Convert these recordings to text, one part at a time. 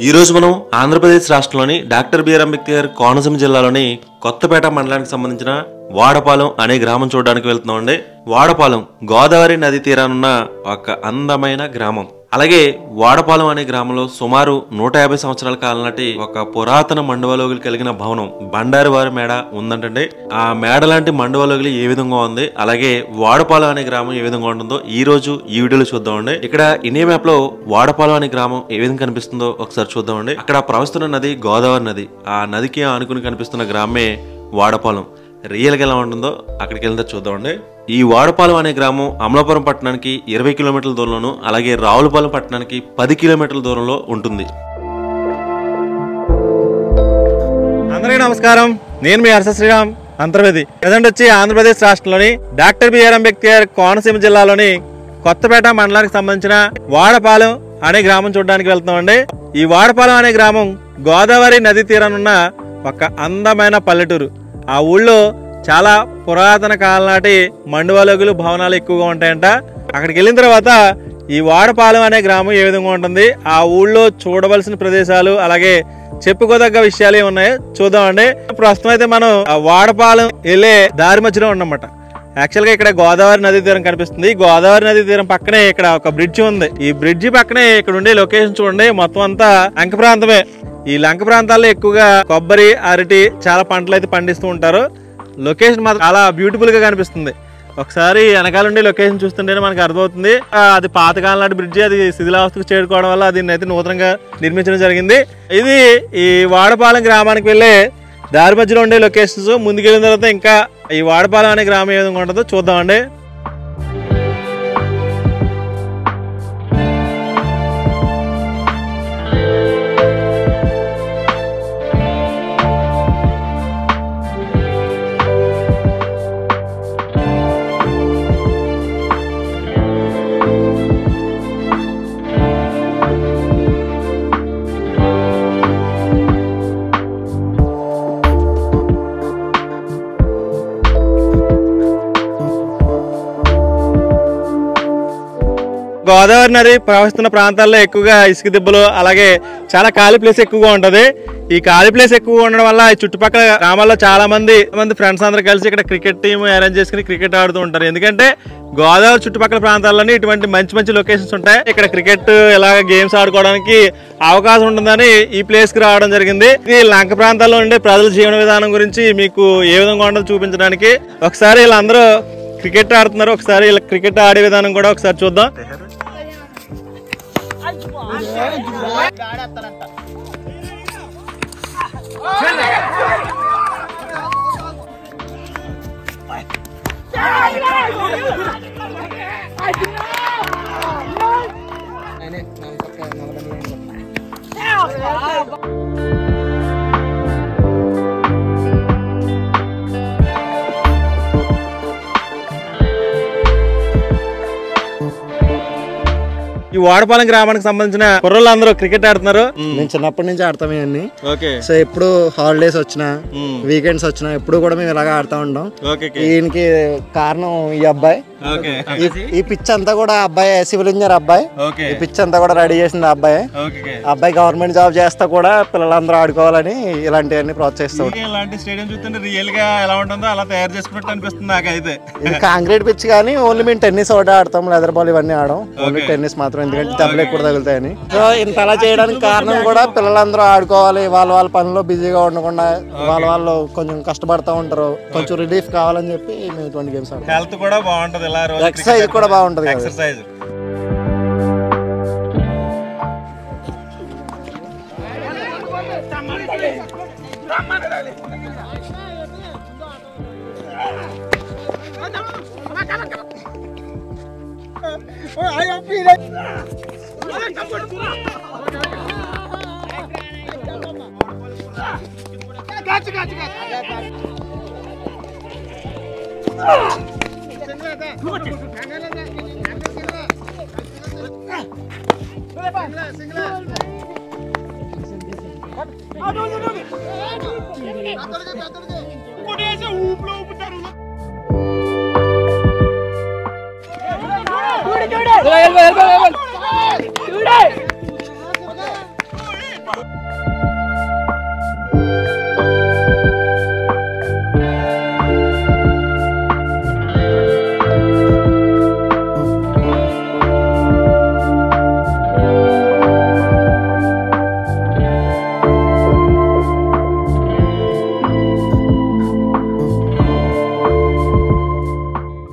ఈ రోజు మనం ఆంధ్రప్రదేశ్ రాష్ట్రంలోని డాక్టర్ బిఆర్ అంబేద్కర్ కోనసీమ జిల్లాలోని కొత్తపేట మండలానికి సంబంధించిన వాడపాలెం అనే గ్రామం చూడడానికి వెళ్తున్నామండి. వాడపాలెం గోదావరి నది తీరానున్న ఒక అందమైన గ్రామం. అలాగే వాడపాలెం అనే గ్రామంలో సుమారు 150 సంవత్సరాల కాలం నాటి ఒక పురాతన మండువలోగులు కలిగిన భవనం బండారి వారి మేడ ఉందంటే ఆ మేడ లాంటి మండువలోగులు ఏ విధంగా ఉంది, అలాగే వాడపాలెం అనే గ్రామం ఏ విధంగా ఉంటుందో ఈ రోజు ఈ వీడియోలో చూద్దామండి. ఇక్కడ ఇండియా మ్యాప్ లో వాడపాలెం అనే గ్రామం ఏ విధంగా కనిపిస్తుందో ఒకసారి చూద్దామండి. అక్కడ ప్రవహిస్తున్న నది గోదావరి నది. ఆ నదికి ఆనుకుని కనిపిస్తున్న గ్రామమే వాడపాలెం. రియల్ గా ఎలా ఉంటుందో అక్కడికి వెళ్తే చూద్దామండి. ఈ వాడపాలెం అనే గ్రామం అమలాపురం పట్టణానికి 20 కిలోమీటర్ల దూరంలోను, అలాగే రావులపాలెం పట్టణానికి 10 కిలోమీటర్ల దూరంలో ఉంటుంది. అందరికీ నమస్కారం. నేను మీ హర్ష శ్రీరామ్ అంతర్వేది. ప్రజెంట్ వచ్చి ఆంధ్రప్రదేశ్ రాష్ట్రంలోని డాక్టర్ బిఆర్ అంబేద్కర్ కోనసీమ జిల్లాలోని కొత్తపేట మండలానికి సంబంధించిన వాడపాలెం అనే గ్రామం చూడడానికి వెళ్తున్నామండి. ఈ వాడపాలెం అనే గ్రామం గోదావరి నది తీరానున్న ఒక అందమైన పల్లెటూరు. ఆ ఊళ్ళో చాలా పురాతన కాలం నాటి మండువలోగులు భవనాలు ఎక్కువగా ఉంటాయంట. అక్కడికి వెళ్ళిన తర్వాత ఈ వాడపాలెం అనే గ్రామం ఏ విధంగా ఉంటుంది, ఆ ఊళ్ళో చూడవలసిన ప్రదేశాలు, అలాగే చెప్పుకోదగ్గ విషయాలు ఏమున్నాయో చూద్దామండి. ప్రస్తుతం అయితే మనం ఆ వాడపాలెం వెళ్ళే దారి మధ్యలో ఉన్నమాట. యాక్చువల్ గా ఇక్కడ గోదావరి నది తీరం కనిపిస్తుంది. గోదావరి నది తీరం పక్కనే ఇక్కడ ఒక బ్రిడ్జి ఉంది. ఈ బ్రిడ్జి పక్కనే ఇక్కడ ఉండే లొకేషన్ చూడండి, మొత్తం అంతా లంక ప్రాంతమే. ఈ లంక ప్రాంతాల్లో ఎక్కువగా కొబ్బరి, అరటి చాలా పంటలు అయితే పండిస్తూ ఉంటారు. లొకేషన్ మాత్రం చాలా బ్యూటిఫుల్ గా కనిపిస్తుంది. ఒకసారి వెనకాల ఉండే లొకేషన్ చూస్తుంటేనే మనకు అర్థమవుతుంది. అది పాతకాలం నాటి బ్రిడ్జి, అది శిథిలావస్థకు చేరుకోవడం వల్ల దీన్ని అయితే నూతనంగా నిర్మించడం జరిగింది. ఇది ఈ వాడపాలెం గ్రామానికి వెళ్ళే దారి మధ్యలో ఉండే లొకేషన్స్. ముందుకెళ్ళిన తర్వాత ఇంకా ఈ వాడపాలెం అనే గ్రామం ఏ విధంగా ఉంటుందో చూద్దామండి. గోదావరి నది ప్రవహిస్తున్న ప్రాంతాల్లో ఎక్కువగా ఇసుక దిబ్బలు, అలాగే చాలా ఖాళీ ప్లేస్ ఎక్కువగా ఉంటది. ఈ ఖాళీ ప్లేస్ ఎక్కువగా ఉండడం వల్ల ఈ చుట్టుపక్కల గ్రామాల్లో చాలా మంది ఫ్రెండ్స్ అందరూ కలిసి ఇక్కడ క్రికెట్ టీం అరేంజ్ చేసుకుని క్రికెట్ ఆడుతూ ఉంటారు. ఎందుకంటే గోదావరి చుట్టుపక్కల ప్రాంతాల్లోనే ఇటువంటి మంచి మంచి లొకేషన్స్ ఉంటాయి. ఇక్కడ క్రికెట్ ఇలాగ గేమ్స్ ఆడుకోవడానికి అవకాశం ఉంటుందని ఈ ప్లేస్ కి రావడం జరిగింది. ఇది లంక ప్రాంతాల్లో ఉండే ప్రజల జీవన విధానం గురించి మీకు ఏ విధంగా ఉంటుందో చూపించడానికి ఒకసారి వీళ్ళందరూ క్రికెట్ ఆడుతున్నారు. ఒకసారి ఇలా క్రికెట్ ఆడే విధానం కూడా ఒకసారి చూద్దాం. ఈ వాడపాలెం గ్రామానికి సంబంధించిన కుర్రలు అందరూ క్రికెట్ ఆడుతున్నారు. మేము చిన్నప్పటి నుంచి ఆడతాం ఇవన్నీ. సో ఎప్పుడు హాలిడేస్ వచ్చినా, వీకెండ్స్ వచ్చినా ఎప్పుడు కూడా మేము ఇలాగా ఆడుతూ ఉంటాం. దీనికి కారణం ఈ అబ్బాయి. ఈ పిచ్ అంతా కూడా అబ్బాయి సివిల్ ఇంజనీర్ అబ్బాయి. ఈ పిచ్ అంతా కూడా రెడీ చేసింది అబ్బాయి. అబ్బాయి గవర్నమెంట్ జాబ్ చేస్తా కూడా పిల్లలందరూ ఆడుకోవాలని ఇలాంటివన్నీ ప్రోత్సహిస్తాం. ఇది కాంక్రీట్ పిచ్ కానీ ఓన్లీ మేము టెన్నిస్ ఒకటి ఆడతాం, లెదర్ బాల్ ఇవన్నీ ఆడడం. ఓన్లీ టెన్నిస్ మాత్రం, ఎందుకంటే దెబ్బలు ఎక్కువ తగులుతాయని. సో ఇంత అలా చేయడానికి కారణం కూడా పిల్లలందరూ ఆడుకోవాలి, వాళ్ళ పనిలో బిజీగా ఉండకుండా వాళ్ళు కొంచెం కష్టపడతా ఉంటారు, కొంచెం రిలీఫ్ కావాలని చెప్పి మేము ఇటువంటి గేమ్స్ ఆడతాం. హెల్త్ కూడా బాగుంటది, ఎక్సర్సైజ్ కూడా బాగుంటది. ఎక్సర్సైజ్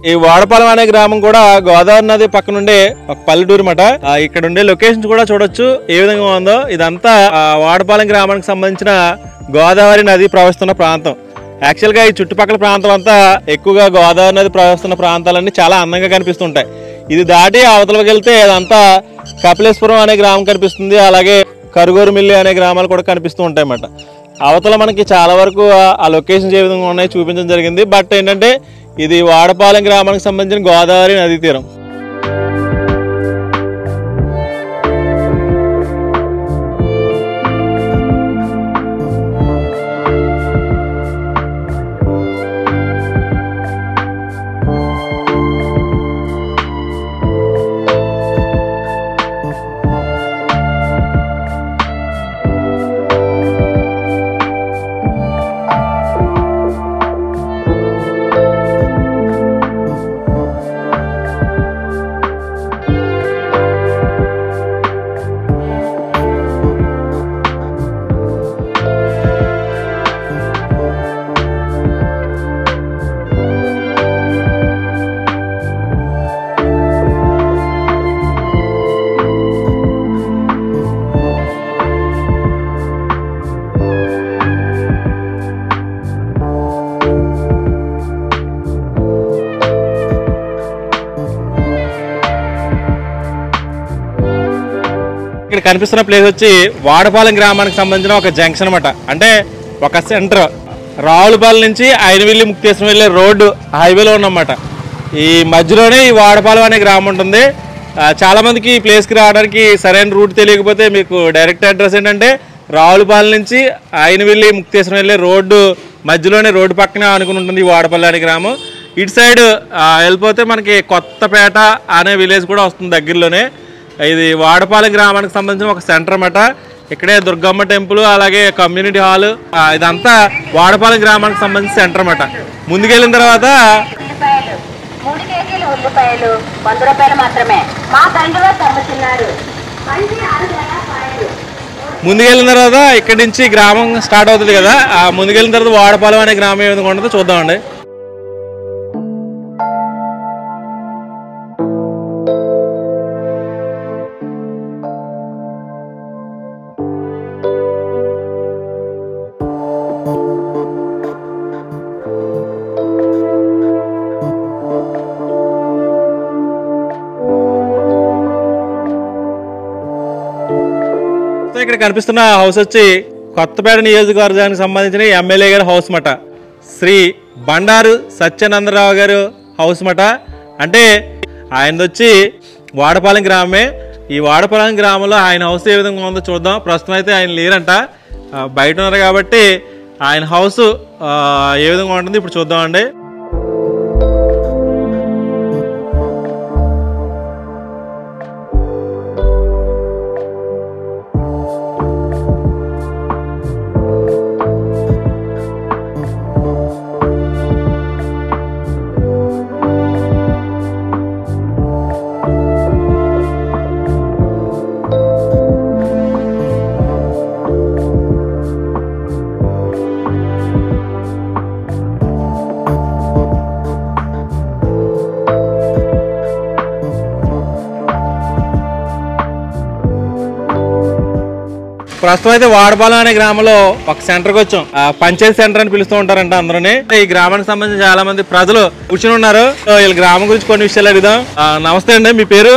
ఈ వాడపాలెం అనే గ్రామం కూడా గోదావరి నది పక్కనుండే ఒక పల్లెటూరు మాట. ఇక్కడ ఉండే లొకేషన్స్ కూడా చూడొచ్చు ఏ విధంగా ఉందో. ఇదంతా వాడపాలెం గ్రామానికి సంబంధించిన గోదావరి నది ప్రవహిస్తున్న ప్రాంతం. యాక్చువల్ గా ఈ చుట్టుపక్కల ప్రాంతం అంతా ఎక్కువగా గోదావరి నది ప్రవహిస్తున్న ప్రాంతాలన్నీ చాలా అందంగా కనిపిస్తుంటాయి. ఇది దాటి అవతలకి వెళ్తే అదంతా కపిలేశ్వరం అనే గ్రామం కనిపిస్తుంది, అలాగే కరుగోరుమిల్లి అనే గ్రామాలు కూడా కనిపిస్తూ ఉంటాయి అన్నమాట. అవతల మనకి చాలా వరకు ఆ లొకేషన్స్ ఏ విధంగా ఉన్నాయో చూపించడం జరిగింది. బట్ ఏంటంటే ఇది వాడపాలెం గ్రామానికి సంబంధించిన గోదావరి నదీ తీరం. ఇక్కడ కనిపిస్తున్న ప్లేస్ వచ్చి వాడపాలెం గ్రామానికి సంబంధించిన ఒక జంక్షన్ అన్నమాట. అంటే ఒక సెంటర్ రావులపాలెం నుంచి ఐనవిల్లి ముక్తేశ్వరం వెళ్ళే రోడ్డు హైవేలో ఉన్నమాట. ఈ మధ్యలోనే ఈ వాడపాలెం అనే గ్రామం ఉంటుంది. చాలామందికి ఈ ప్లేస్కి రావడానికి సరైన రూట్ తెలియకపోతే మీకు డైరెక్ట్ అడ్రస్ ఏంటంటే రావులపాలెం నుంచి ఐనవిల్లి ముక్తేశ్వరం వెళ్ళే రోడ్డు మధ్యలోనే రోడ్డు పక్కనే అనుకుని ఉంటుంది ఈ వాడపల్లి అనే గ్రామం. ఇటు సైడ్ వెళ్ళిపోతే మనకి కొత్తపేట అనే విలేజ్ కూడా వస్తుంది దగ్గరలోనే. ఇది వాడపాలెం గ్రామానికి సంబంధించిన ఒక సెంటర్ అన్నమాట. ఇక్కడే దుర్గమ్మ టెంపుల్, అలాగే కమ్యూనిటీ హాల్, ఇదంతా వాడపాలెం గ్రామానికి సంబంధించిన సెంటర్ అన్నమాట. ముందుకెళ్ళిన తర్వాత ఇక్కడి నుంచి గ్రామం స్టార్ట్ అవుతుంది కదా. ముందుకెళ్ళిన తర్వాత వాడపాలెం అనే గ్రామం ఏ విధంగా ఉంటుందో చూద్దామండి. ఇక్కడ కనిపిస్తున్న హౌస్ వచ్చి కొత్తపేట నియోజకవర్గానికి సంబంధించిన ఎమ్మెల్యే గారి హౌస్ మాట. శ్రీ బండారు సత్యానందరావు గారు హౌస్ మాట. అంటే ఆయనది వచ్చి వాడపాలెం గ్రామమే. ఈ వాడపాలెం గ్రామంలో ఆయన హౌస్ ఏ విధంగా ఉందో చూద్దాం. ప్రస్తుతం అయితే ఆయన లేరంట, బయట ఉన్నారు కాబట్టి ఆయన హౌస్ ఏ విధంగా ఉంటుంది ఇప్పుడు చూద్దామండి. ప్రస్తుతం అయితే వాడపాలెం అనే గ్రామంలో ఒక సెంటర్కి వచ్చాం. పంచాయతీ సెంటర్ అని పిలుస్తూ ఉంటారంట అందరూని. ఈ గ్రామానికి సంబంధించి చాలా మంది ప్రజలు కూర్చుని ఉన్నారు. వీళ్ళ గ్రామం గురించి కొన్ని విషయాలు అడుగుదాం. నమస్తే అండి, మీ పేరు?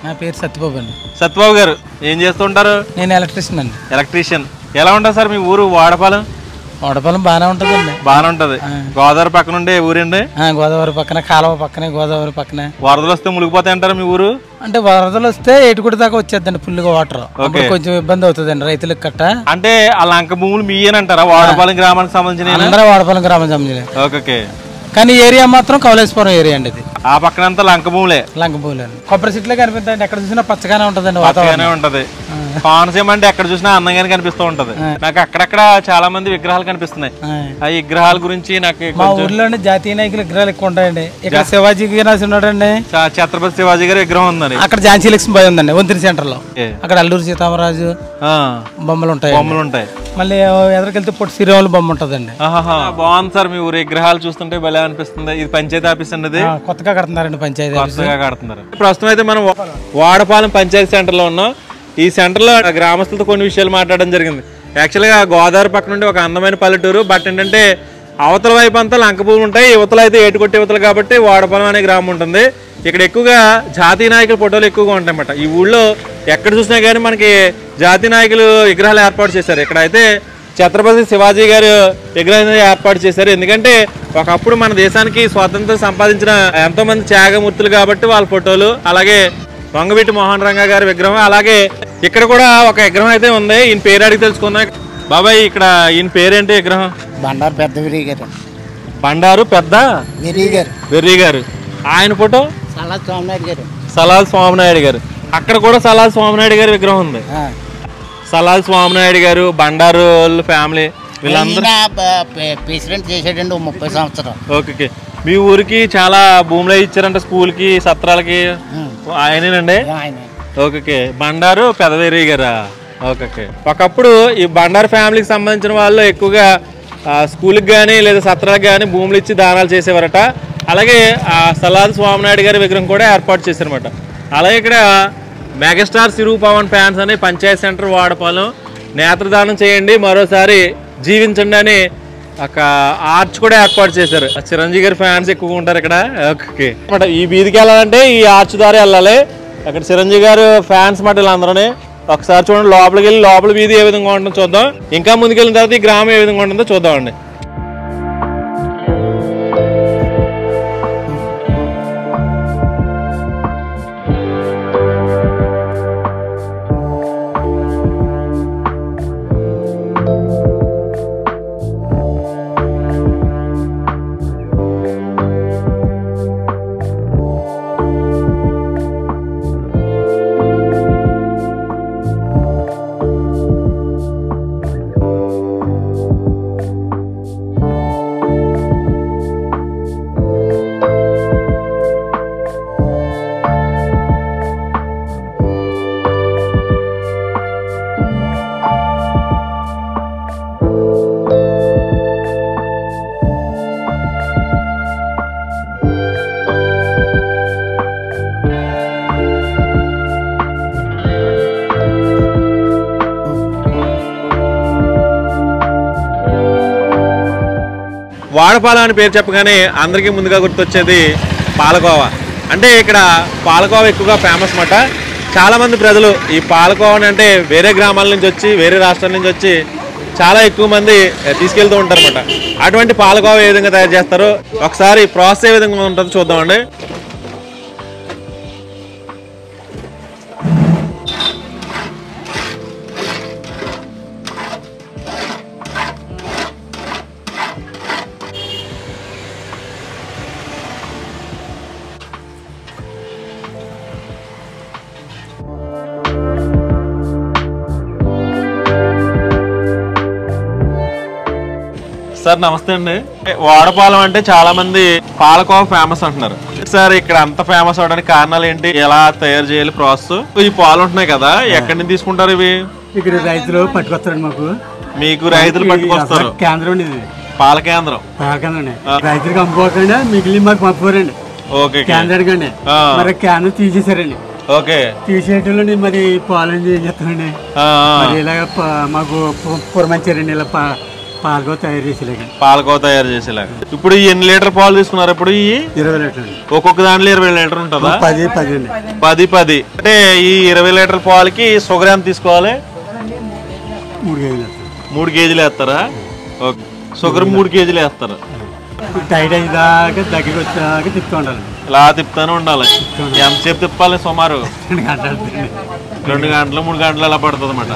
నా పేరు సత్యబాబు అండి. సత్యబాబు గారు ఏం చేస్తుంటారు? నేను ఎలక్ట్రీషియన్ అండి. ఎలక్ట్రీషియన్. ఎలా ఉంటుంది సార్ మీ ఊరు వాడపాలెం? వాడపాలెం బాగానే ఉంటుంది అండి. బాగానే ఉంటది. గోదావరి పక్కన ఉండే ఊరండి? గోదావరి పక్కన, కాలువ పక్కనే, గోదావరి పక్కనే. వరదలు వస్తే మునిగిపోతాయి అంటారు మీ ఊరు? అంటే వరదలు వస్తే ఏటుకుడి దాకా వచ్చేద్దండి ఫుల్గా వాటర్. కొంచెం ఇబ్బంది అవుతుందండి రైతులకు కట్ట. అంటే ఆ లంక భూములు మీయేనంటారా వాడపాలెం గ్రామానికి సంబంధించిన? అందరూ వాడపాలెం గ్రామం సంబంధించిన. ఓకే. కానీ ఏరియా మాత్రం కౌలేశ్వరం ఏరియా అండి. ఇది ఆ పక్కన అంతా లంక భూములే. లంక భూములు కొబ్బరి చెట్లే కనిపిస్తాయండి, ఎక్కడ చూసినా పచ్చగానే ఉంటదండి, పచ్చగానే ఉంటది. కోనసీమ అంటే ఎక్కడ చూసినా అందంగానే కనిపిస్తూ ఉంటది. నాకు అక్కడక్కడ చాలా మంది విగ్రహాలు కనిపిస్తున్నాయి. ఆ విగ్రహాల గురించి నాకు మా ఊర్లోనే జాతీయ నాయకుల విగ్రహాలు ఎక్కువ ఉంటాయండి. ఇక్కడ శివాజీ రాసి ఉన్నాడండి, ఛత్రపతి శివాజీ గారి విగ్రహం ఉందండి. అక్కడ ఝాన్సీ లక్ష్మీబాయి ఉందండి వంతిని సెంటర్ లో. అక్కడ అల్లూరి సీతారామరాజు బొమ్మలు ఉంటాయి. మళ్ళీ ఎదురుకెళ్తే పొట్టి శ్రీరాములు బొమ్మ ఉంటదండి. బాగుంది సార్ మీ ఊరు విగ్రహాలు చూస్తుంటే భలే అనిపిస్తుంది. ఇది పంచాయతీ ఆఫీస్ అండి, కొత్తగా కడుతున్నారండి పంచాయతీ కొత్తగా కడుతున్నారు. ప్రస్తుతం అయితే మనం వాడపాలెం పంచాయతీ సెంటర్ లో ఉన్నాం. ఈ సెంటర్ లో గ్రామస్తులతో కొన్ని విషయాలు మాట్లాడడం జరిగింది. యాక్చువల్ గా గోదావరి పక్క నుండి ఒక అందమైన పల్లెటూరు. బట్ ఏంటంటే అవతల వైపు అంతా లంక భూములు ఉంటాయి, యువతలు అయితే ఏటుకొట్టి యువతలు కాబట్టి వాడపాలెం అనే గ్రామం ఉంటుంది. ఇక్కడ ఎక్కువగా జాతీయ నాయకుల ఫోటోలు ఎక్కువగా ఉంటాయి అన్నమాట. ఈ ఊళ్ళో ఎక్కడ చూసినా కానీ మనకి జాతీయ నాయకులు విగ్రహాలు ఏర్పాటు చేశారు. ఇక్కడ అయితే ఛత్రపతి శివాజీ గారు విగ్రహం ఏర్పాటు చేశారు. ఎందుకంటే ఒకప్పుడు మన దేశానికి స్వాతంత్రం సంపాదించిన ఎంతో మంది త్యాగమూర్తులు కాబట్టి వాళ్ళ ఫోటోలు, అలాగే వంగవీటి మోహన్ రంగా గారి విగ్రహం, అలాగే ఇక్కడ కూడా ఒక విగ్రహం అయితే ఉంది. ఈయన పేరు అడిగి తెలుసుకుందాం. బాబాయ్ ఇక్కడ ఈయన పేరేంటి విగ్రహం? బండారు పెద్ద వెర్రి గారు. బండారు పెద్ద వెర్రి గారు. ఆయన ఫోటో సలాల్ స్వామినాయుడు గారు. అక్కడ కూడా సలాల్ స్వామినాయుడు గారి విగ్రహం ఉంది. సలాల్ స్వామినాయుడు గారు, బండారు ఫ్యామిలీ వీళ్ళందరూ ప్రెసిడెంట్ చేసాడండి 30 సంవత్సరాలు. ఓకే. మీ ఊరికి చాలా భూములు ఇచ్చారంట, స్కూల్ కి సత్రాలకి. ఆయనేనండి? ఓకే. బండారు పెదవేరి గారా? ఓకే. ఒకప్పుడు ఈ బండారు ఫ్యామిలీకి సంబంధించిన వాళ్ళు ఎక్కువగా స్కూల్కి కానీ లేదా సత్రాలకు కానీ భూములు ఇచ్చి దానాలు చేసేవారట. అలాగే ఆ సలాల్ స్వామినాయుడు గారి విగ్రహం కూడా ఏర్పాటు చేశారనమాట. అలాగే ఇక్కడ మెగాస్టార్ సిరు పవన్ ఫ్యాన్స్ అని పంచాయతీ సెంటర్ వాడపాలెం నేత్రదానం చేయండి మరోసారి జీవించండి అని ఒక ఆర్చ్ కూడా ఏర్పాటు చేశారు. చిరంజీవి గారి ఫ్యాన్స్ ఎక్కువగా ఉంటారు ఇక్కడ. ఓకే. ఈ వీధికి వెళ్ళాలంటే ఈ ఆర్చ్ ద్వారా వెళ్ళాలి. అక్కడ చిరంజీవి గారు ఫ్యాన్స్ మాట వీళ్ళందరూ. ఒకసారి చూడండి, లోపలికి వెళ్ళి లోపల వీధి ఏ విధంగా ఉంటుందో చూద్దాం. ఇంకా ముందుకెళ్ళిన తర్వాత ఈ గ్రామం ఏ విధంగా ఉంటుందో చూద్దామండి. వాడపాలెం అని పేరు చెప్పగానే అందరికీ ముందుగా గుర్తొచ్చేది పాలకోవా. అంటే ఇక్కడ పాలకోవా ఎక్కువగా ఫేమస్ మాట. చాలామంది ప్రజలు ఈ పాలకోవాని అంటే వేరే గ్రామాల నుంచి వచ్చి, వేరే రాష్ట్రాల నుంచి వచ్చి చాలా ఎక్కువ మంది తీసుకెళ్తూ ఉంటారు అన్నమాట. అటువంటి పాలకోవా ఏ విధంగా తయారు చేస్తారో ఒకసారి ప్రాసెస్ ఏ విధంగా ఉంటుందో చూద్దామండి. సార్ నమస్తే అండి. వాడపాలెం అంటే చాలా మంది పాలకోవా ఫేమస్ అంటున్నారు సార్. ఇక్కడ అంత ఫేమస్ అవడానికి కారణాలు ఏంటి? ఎలా తయారు చేయాలి ప్రాసెస్? ఈ పాలు ఉంటున్నాయి కదా, ఎక్కడి నుంచి తీసుకుంటారు ఇవి? ఇక్కడ రైతులు పట్టుకొస్తారండి మాకు. మీకు రైతులు పట్టుకొస్తారు? కేంద్రం ఇది, పాల కేంద్రం. రైతులకు అమ్ముకోకండి, మిగిలిన మాకు పంపుకోరండి. ఓకే. కేంద్రానికి అండి. మరి కేంద్రం తీసేసారండి. ఓకే. తీసేయటంలో మరి పాలు ఏం చేస్తారండి, మరి ఇలాగ మాకు పురమంచారండి. ఇలా పాలకోవ తయారు చేసేలాగా. పాలకోవ తయారు చేసేలాగా. ఇప్పుడు ఎన్ని లీటర్ పాలు తీసుకున్నారు? ఇప్పుడు ఈ 20 లీటర్లు. ఒక్కొక్క దాంట్లో 20 లీటర్ ఉంటుందా? 10 అంటే ఈ 20 లీటర్ పాలకి షుగర్ ఎంత తీసుకోవాలి? 3 కేజీలు. 3 కేజీలు వేస్తారా? ఓకే. షుగర్ 3 కేజీలు వేస్తారు. టైట్ అయ్యేదాకా దగ్గరికి వచ్చేదాకా తిప్పుతూ ఉండాలి. ఇలా తిప్పుతూనే ఉండాలి. ఎంతసేపు తిప్పాలి? సుమారు 2 గంటలు. 2 గంటలు 3 గంటలు అలా పడుతుంది అన్నమాట.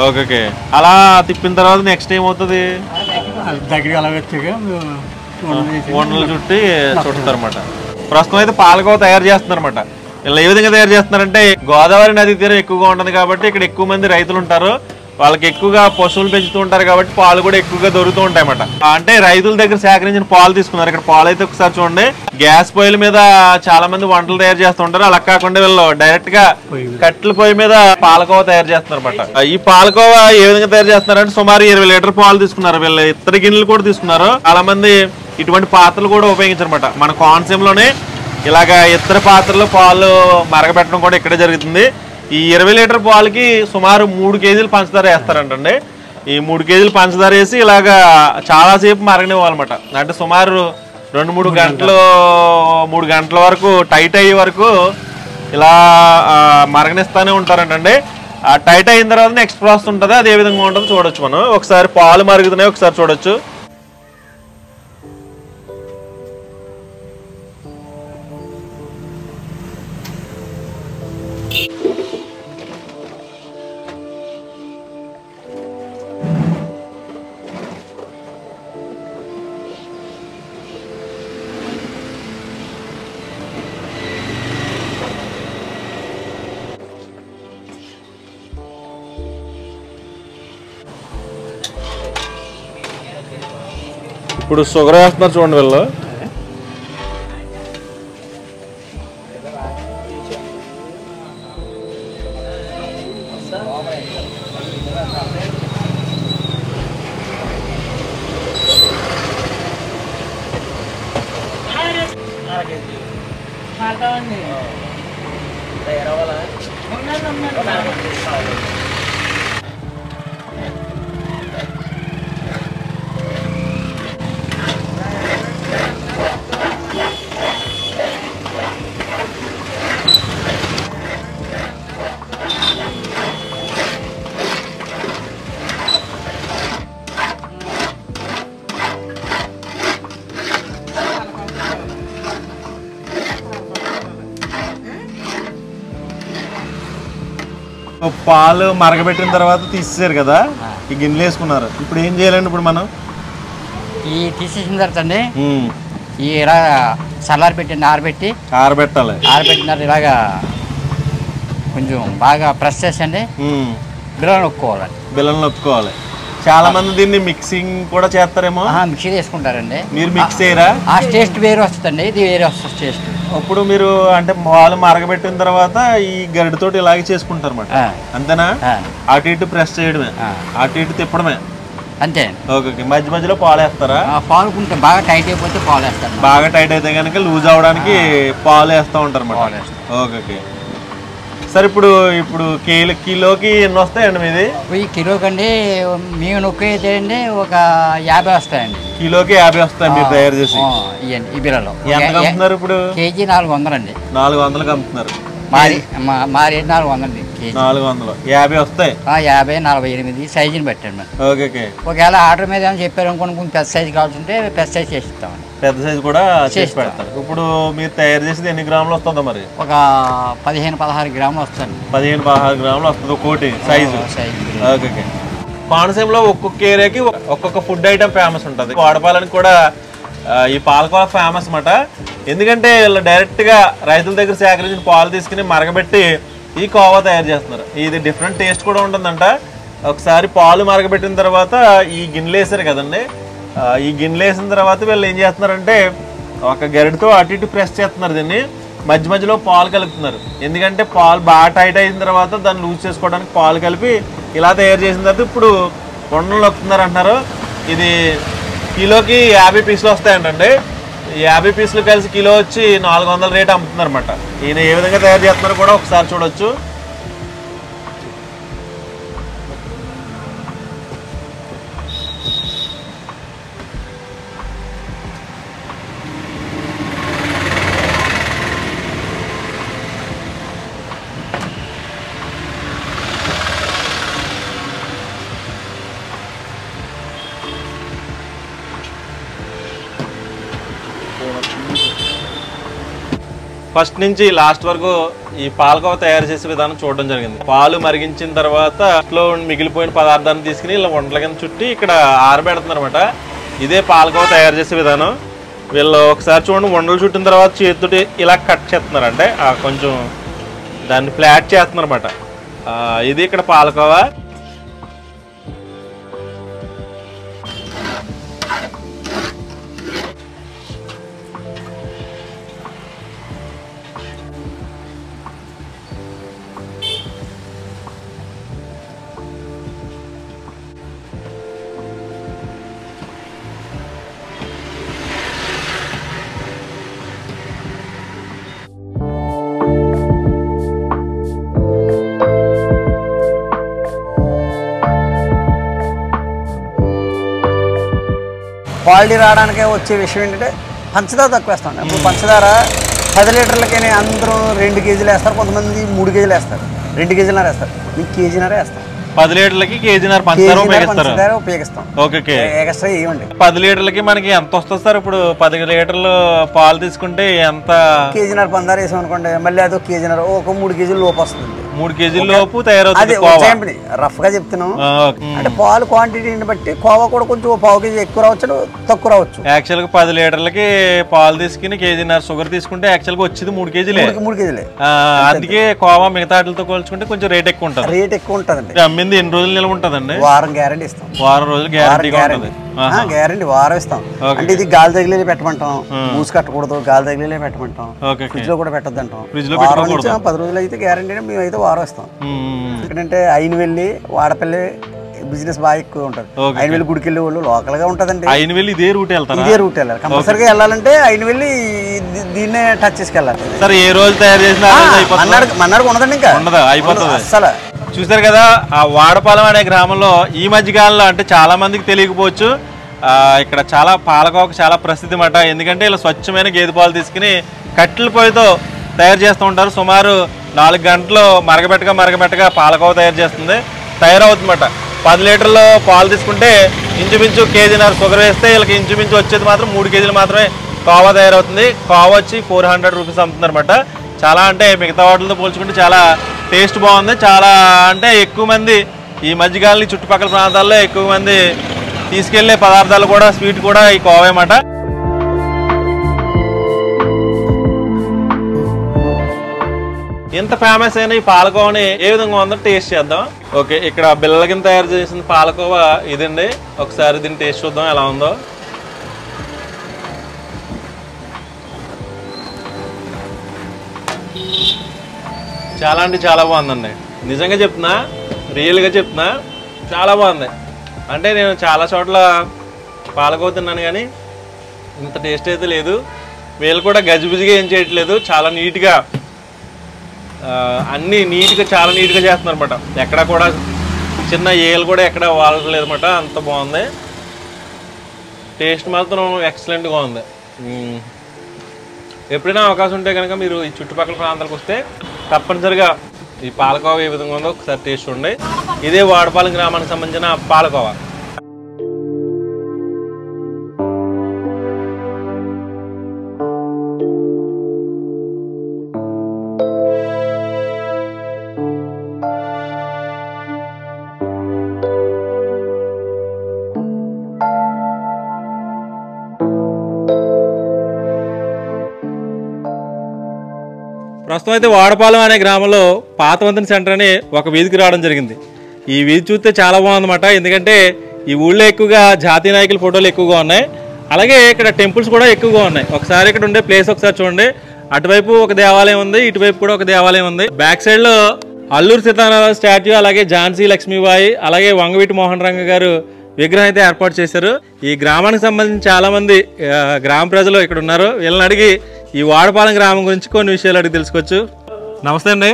ఓకే. అలా తిప్పిన తర్వాత నెక్స్ట్ ఏమవుతుంది? దగ్గరికి అలా వచ్చాక వండలు చుట్టి చుడతారు అన్నమాట. ప్రస్తుతం అయితే పాలకోవ తయారు చేస్తున్నారు అనమాట. ఇలా ఏ విధంగా తయారు చేస్తున్నారంటే గోదావరి నది తీరం ఎక్కువగా ఉంటుంది కాబట్టి ఇక్కడ ఎక్కువ మంది రైతులు ఉంటారు, వాళ్ళకి ఎక్కువగా పశువులు పెంచుతూ ఉంటారు కాబట్టి పాలు కూడా ఎక్కువగా దొరుకుతూ ఉంటాయి అన్నమాట. అంటే రైతుల దగ్గర సేకరించిన పాలు తీసుకున్నారు. ఇక్కడ పాలు అయితే ఒకసారి చూడండి, గ్యాస్ పొయ్యిల మీద చాలా మంది వంటలు తయారు చేస్తూ ఉంటారు. అలా కాకుండా వీళ్ళు డైరెక్ట్ గా కట్టెల పొయ్యి మీద పాలకోవ తయారు చేస్తున్నారు అనమాట. ఈ పాలకోవ ఏ విధంగా తయారు చేస్తున్నారంటే సుమారు 20 లీటర్ పాలు తీసుకున్నారు. వీళ్ళు ఇత్తడి గిన్నెలు కూడా తీసుకున్నారు. చాలా మంది ఇటువంటి పాత్రలు కూడా ఉపయోగించారన్నమాట. మన కోనసీమలోనే ఇలాగా ఇతర పాత్రలో పాలు మరగబెట్టడం కూడా ఇక్కడే జరుగుతుంది. ఈ 20 లీటర్ పాలకి సుమారు 3 కేజీలు పంచదార వేస్తారంటండి. ఈ 3 కేజీలు పంచదార వేసి ఇలాగా చాలాసేపు మరగనివ్వాలన్నమాట. అంటే సుమారు 2-3 గంటలు 3 గంటల వరకు టైట్ అయ్యే వరకు ఇలా మరగనిస్తూనే ఉంటారంటండి. ఆ టైట్ అయిన తర్వాత నెక్స్ట్ ప్రాసెస్ ఉంటుంది, అది ఏ విధంగా ఉంటుందో చూడొచ్చు. మనం ఒకసారి పాలు మరుగుతున్నాయి, ఒకసారి చూడొచ్చు. ఇప్పుడు షుగర్ వేస్తున్నారు చూడండి వీళ్ళు. పాలు మరగబెట్టిన తర్వాత తీసేసారు కదా, ఈ గిన్నెలు వేసుకున్నారు. ఇప్పుడు ఏం చేయాలండి? ఇప్పుడు మనం ఈ తీసేసిన తర్వాత అండి ఈ ఇలా చల్లారి పెట్టండి, ఆరబెట్టాలి. ఆరబెట్టిన తర్వాత ఇలాగా కొంచెం బాగా ప్రెస్ చేసండి, బిల్లం నొక్కుకోవాలి. చాలా మంది దీన్ని మిక్సింగ్ కూడా చేస్తారేమో. మిక్సీ చేసుకుంటారండి. మీరు మిక్స్ చేయరా? ఆ టేస్ట్ వేరే వస్తుందండి, ఇది వేరే వస్తుంది టేస్ట్. అప్పుడు మీరు అంటే పాలు మరగబెట్టిన తర్వాత ఈ గరిటతోటి ఇలాగే చేసుకుంటారు అన్నమాట. అంతేనా? అటు ఇటు ప్రెస్ చేయడమే, అటు ఇటు తిప్పడమే అంతే. ఓకే. మధ్య మధ్యలో పాలు వేస్తారా? పాలు కొంచెం బాగా టైట్ అయిపోతే పాలు వేస్తారు. బాగా టైట్ అయితే కనుక లూజ్ అవడానికి పాలు వేస్తూ ఉంటారు అన్నమాట. ఓకే. సరే, ఇప్పుడు కిలోకి ఎన్ని వస్తాయండి మీది? ఈ కిలోకి అండి మేము నొక్కేది అండి ఒక 50 వస్తాయండి. కిలోకి 50 వస్తాయి మీరు తయారు చేసి ఈ బిల్లలో. ఎంత అమ్ముతున్నారు ఇప్పుడు? కేజీ 400 అండి. 400కి అమ్ముతున్నారు. మారి 400 కేజీ. 450 వస్తాయి. 50, 48 సైజుని పెట్టండి. ఓకే. ఒకవేళ ఆర్డర్ మీద ఏమైనా చెప్పారు అనుకోండి, కొంచెం పెద్ద సైజు కావాల్సింటే పెద్ద సైజ్ చేసి ఇస్తామండి. పెద్ద సైజు కూడా చేసి పెడతారు. ఇప్పుడు మీరు తయారు చేసేది ఎన్ని గ్రాములు వస్తుందో మరి? ఒక 15-16 గ్రాములు వస్తుంది. 15-16 గ్రాములు వస్తుంది ఒక్కోటి సైజు. ఓకే. కోనసీమలో ఒక్కొక్క ఏరియాకి ఒక్కొక్క ఫుడ్ ఐటమ్ ఫేమస్ ఉంటుంది. వాడపాలని కూడా ఈ పాలకోవ ఫేమస్ అన్నమాట. ఎందుకంటే వీళ్ళు డైరెక్ట్గా రైతుల దగ్గర సేకరించిన పాలు తీసుకుని మరగబెట్టి ఈ కోవా తయారు చేస్తున్నారు. ఇది డిఫరెంట్ టేస్ట్ కూడా ఉంటుందంట. ఒకసారి పాలు మరగబెట్టిన తర్వాత ఈ గిన్నెలు వేసారు కదండి, ఈ గిన్నెలు వేసిన తర్వాత వీళ్ళు ఏం చేస్తున్నారంటే ఒక గరిటతో అటు ఇటు ప్రెస్ చేస్తున్నారు. దీన్ని మధ్య మధ్యలో పాలు కలుపుతున్నారు. ఎందుకంటే పాలు బాగా టైట్ అయిన తర్వాత దాన్ని లూజ్ చేసుకోవడానికి పాలు కలిపి ఇలా తయారు చేసిన తర్వాత ఇప్పుడు కొండలు నొక్కుతున్నారు అంటున్నారు. ఇది కిలోకి 50 పీసులు వస్తాయంటండి. 50 పీసులు కలిసి కిలో వచ్చి 400 రేట్ అమ్ముతున్నారు అనమాట. ఈయన ఏ విధంగా తయారు చేస్తున్నారో కూడా ఒకసారి చూడొచ్చు. ఫస్ట్ నుంచి లాస్ట్ వరకు ఈ పాలకోవ తయారు చేసే విధానం చూడడం జరిగింది. పాలు మరిగించిన తర్వాత ఇంట్లో మిగిలిపోయిన పదార్థాన్ని తీసుకుని ఇలా వంటల కింద చుట్టి ఇక్కడ ఆరబెడుతున్నారు అనమాట. ఇదే పాలకోవ తయారు చేసే విధానం. వీళ్ళు ఒకసారి చూడండి, వండలు చుట్టిన తర్వాత చేతితోటి ఇలా కట్ చేస్తున్నారు, అంటే కొంచెం దాన్ని ఫ్లాట్ చేస్తున్నారు అన్నమాట. ఇది ఇక్కడ పాలకోవా. క్వాలిటీ రావడానికి వచ్చే విషయం ఏంటంటే పంచదార తక్కువ వేస్తాం. ఇప్పుడు పంచదార 10 లీటర్లకి అందరూ 2 కేజీలు వేస్తారు, కొంతమంది 3 కేజీలు వేస్తారు, 2 కేజీలన్నర వేస్తారు. మీకు కేజీన్నర వేస్తాం. 10 లీటర్లకి కేజీన్నర పంచదార ఉపయోగిస్తాం. ఓకే. ఎక్స్ట్రా ఏమండి 10 లీటర్లకి మనకి ఎంత వస్తుంది సార్? ఇప్పుడు 10 లీటర్లు పాలు తీసుకుంటే ఎంత? కేజీన్నర పంచదార వేసాం అనుకోండి, మళ్ళీ అదో కేజీన్నర, ఒక 3 కేజీలు లోపు వస్తుంది. 3 కేజీల లోపు తయారవుతుంది. రఫ్ గా చెప్తున్నాం. అంటే పాలు క్వాంటిటీని బట్టి కోవా కూడా కొంచెం 1/2 కేజీ ఎక్కువ రావచ్చు, తక్కువ రావచ్చు. యాక్చువల్ గా 10 లీటర్లకి పాలు తీసుకుని కేజీన్నర షుగర్ తీసుకుంటే యాక్చువల్ గా వచ్చేది 3 కేజీలే. 3 కేజీలే. అందుకే కోవా మిగతా వాటితో పోల్చుకుంటే కొంచెం రేట్ ఎక్కువ ఉంటుంది. రేట్ ఎక్కువ ఉంటుందండి. అమ్మింది ఎన్ని రోజులు నిల్వ ఉంటుందండి? వారం గ్యారంటీ ఇస్తాం. వారం రోజులు గ్యారంటీ వారం ఇస్తాం. అంటే ఇది గాలి తగిలే పెట్టమంటాం, మూసి కట్టకూడదు, గాలి తగిలే పెట్టమంటాం, ఫ్రిడ్జ్ లో కూడా పెట్టద్దు అంటాం. 10 రోజులు అయితే గ్యారంటీ, మేము అయితే వారం ఇస్తాం. ఎందుకంటే అయినవెల్లి వాడపల్లి బిజినెస్ బాగా ఎక్కువ ఉంటుంది. అయినవెల్లి గుడికి వెళ్ళే వాళ్ళు లోకల్ గా ఉంటదండి. అయినవెల్లి ఇదే రూట్ వెళ్తారు. ఇదే రూట్ వెళ్ళాలి, కంపల్సరీగా వెళ్ళాలంటే అయినవెల్లి దీన్నే టచ్ చేసుకెళ్ళాలి. సరే, ఏ రోజు తయారు చేసినా మన్నాడు ఉండదండి, ఇంకా ఉండదా, అయిపోతుంది అసలు. చూసారు కదా, ఆ వాడపాలెం అనే గ్రామంలో ఈ మధ్యకాలంలో, అంటే చాలా మందికి తెలియకపోవచ్చు, ఇక్కడ చాలా పాలకోవకు చాలా ప్రసిద్ధి మాట. ఎందుకంటే ఇలా స్వచ్ఛమైన గేదె పాలు తీసుకుని కట్టెల పొయ్యితో తయారు చేస్తూ ఉంటారు. సుమారు 4 గంటలు మరగబెట్టగా పాలకోవ తయారవుతుందన్నమాట. 10 లీటర్లు పాలు తీసుకుంటే ఇంచుమించు కేజీన్నర షుగర్ వేస్తే వీళ్ళకి ఇంచుమించు వచ్చేది మాత్రం 3 కేజీలు మాత్రమే కోవా తయారవుతుంది. కోవా వచ్చి 400 రూపీస్ అమ్ముతుందన్నమాట. చాలా అంటే మిగతా వాటితో పోల్చుకుంటే చాలా టేస్ట్ బాగుంది. చాలా అంటే ఎక్కువ మంది ఈ మధ్యకాలంలో చుట్టుపక్కల ప్రాంతాల్లో ఎక్కువ మంది తీసుకెళ్లే పదార్థాలు కూడా, స్వీట్ కూడా ఈ కోవా అన్నమాట. ఎంత ఫేమస్ అయిన ఈ పాలకోవని ఏ విధంగా ఉందో టేస్ట్ చేద్దాం. ఓకే, ఇక్కడ బిళ్ళల కింద తయారు చేసిన పాలకోవా ఇదండి. ఒకసారి దీన్ని టేస్ట్ చూద్దాం ఎలా ఉందో. చాలా అంటే చాలా బాగుందండి. నిజంగా చెప్తున్నా, రియల్గా చెప్తున్నా, చాలా బాగుంది. అంటే నేను చాలా చోట్ల పాలకోవ తిన్నాను కానీ ఇంత టేస్ట్ అయితే లేదు. వీళ్ళు కూడా గజిబిజిగా ఏం చేయట్లేదు, చాలా నీట్గా అన్నీ చాలా నీట్గా చేస్తున్నారు అనమాట. ఎక్కడ కూడా చిన్న ఏలు కూడా ఎక్కడ వాడలేదు అనమాట. అంత బాగుంది. టేస్ట్ మాత్రం ఎక్సలెంట్గా ఉంది. ఎప్పుడైనా అవకాశం ఉంటే కనుక మీరు ఈ చుట్టుపక్కల ప్రాంతాలకు వస్తే తప్పనిసరిగా ఈ పాలకోవా ఏ విధంగా ఉందో ఒకసారి టేస్ట్ చూడండి. ఇదే వాడపాలెం గ్రామానికి సంబంధించిన పాలకోవా. ప్రస్తుతం అయితే వాడపాలెం అనే గ్రామంలో పాత వంతెన సెంటర్ అని ఒక వీధికి రావడం జరిగింది. ఈ వీధి చూస్తే చాలా బాగుందన్నమాట. ఎందుకంటే ఈ ఊళ్ళో ఎక్కువగా జాతీయ నాయకుల ఫోటోలు ఎక్కువగా ఉన్నాయి. అలాగే ఇక్కడ టెంపుల్స్ కూడా ఎక్కువగా ఉన్నాయి. ఒకసారి ఇక్కడ ఉండే ప్లేస్ ఒకసారి చూడండి. అటువైపు ఒక దేవాలయం ఉంది, ఇటువైపు కూడా ఒక దేవాలయం ఉంది. బ్యాక్ సైడ్ లో అల్లూరు సీతారామరాజు స్టాట్యూ, అలాగే ఝాన్సీ లక్ష్మీబాయి, అలాగే వంగవీటి మోహన్ రంగ గారు విగ్రహం అయితే ఏర్పాటు చేశారు. ఈ గ్రామానికి సంబంధించి చాలా మంది గ్రామ ప్రజలు ఇక్కడ ఉన్నారు. వీళ్ళని అడిగి ఈ వాడపాలెం గ్రామం గురించి కొన్ని విషయాలు అడిగి తెలుసుకోవచ్చు. నమస్తే అండి.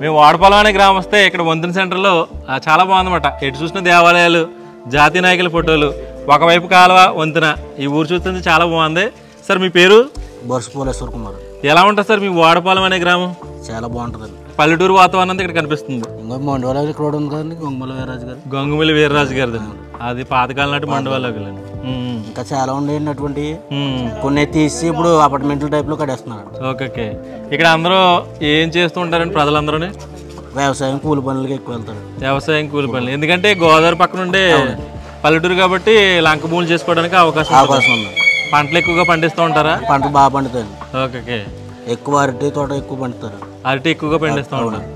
మేము వాడపాలెం అనే గ్రామం వస్తే ఇక్కడ వంతెన సెంటర్లో చాలా బాగుందన్నమాట. ఎటు చూసిన దేవాలయాలు, జాతీయ నాయకుల ఫోటోలు, ఒకవైపు కాలువ, వంతెన. ఈ ఊరు చూస్తుంది చాలా బాగుంది. సార్ మీ పేరు? బొరసపోలేశ్వర కుమార్. ఎలా ఉంటుంది సార్ మీ వాడపాలెం అనే గ్రామం? చాలా బాగుంటుంది. పల్లెటూరు వాతావరణం ఇక్కడ కనిపిస్తుంది. ఇంకా మండవాళ్ళకి ఇక్కడ ఉంది కదండి, గొంగుమల వీర్రాజు గారు. గంగుమల్లి వీర్రాజు గారిది అది పాతకాలం నాటి మండవాళ్ళకి. ఇంకా చాలా ఉండేవి అటువంటి, కొన్ని తీసి ఇప్పుడు అపార్ట్మెంట్ల టైప్ లో కట్టేస్తున్నారు. ఓకే. ఇక్కడ అందరూ ఏం చేస్తూ ఉంటారండి ప్రజలందరూ? వ్యవసాయం, కూలి పనులకి ఎక్కువ వెళ్తారు. వ్యవసాయం, కూలి పనులు. ఎందుకంటే గోదావరి పక్కన ఉండే పల్లెటూరు కాబట్టి లంక భూములు చేసుకోవడానికి అవకాశం ఉంది. పంటలు ఎక్కువగా పండిస్తూ ఉంటారా? పంటలు బాగా పండుతాయి. ఓకే. ఎక్కువ అరటి తోట ఎక్కువ పండుతారు. అరటి ఎక్కువగా పండిస్తూ ఉంటారు.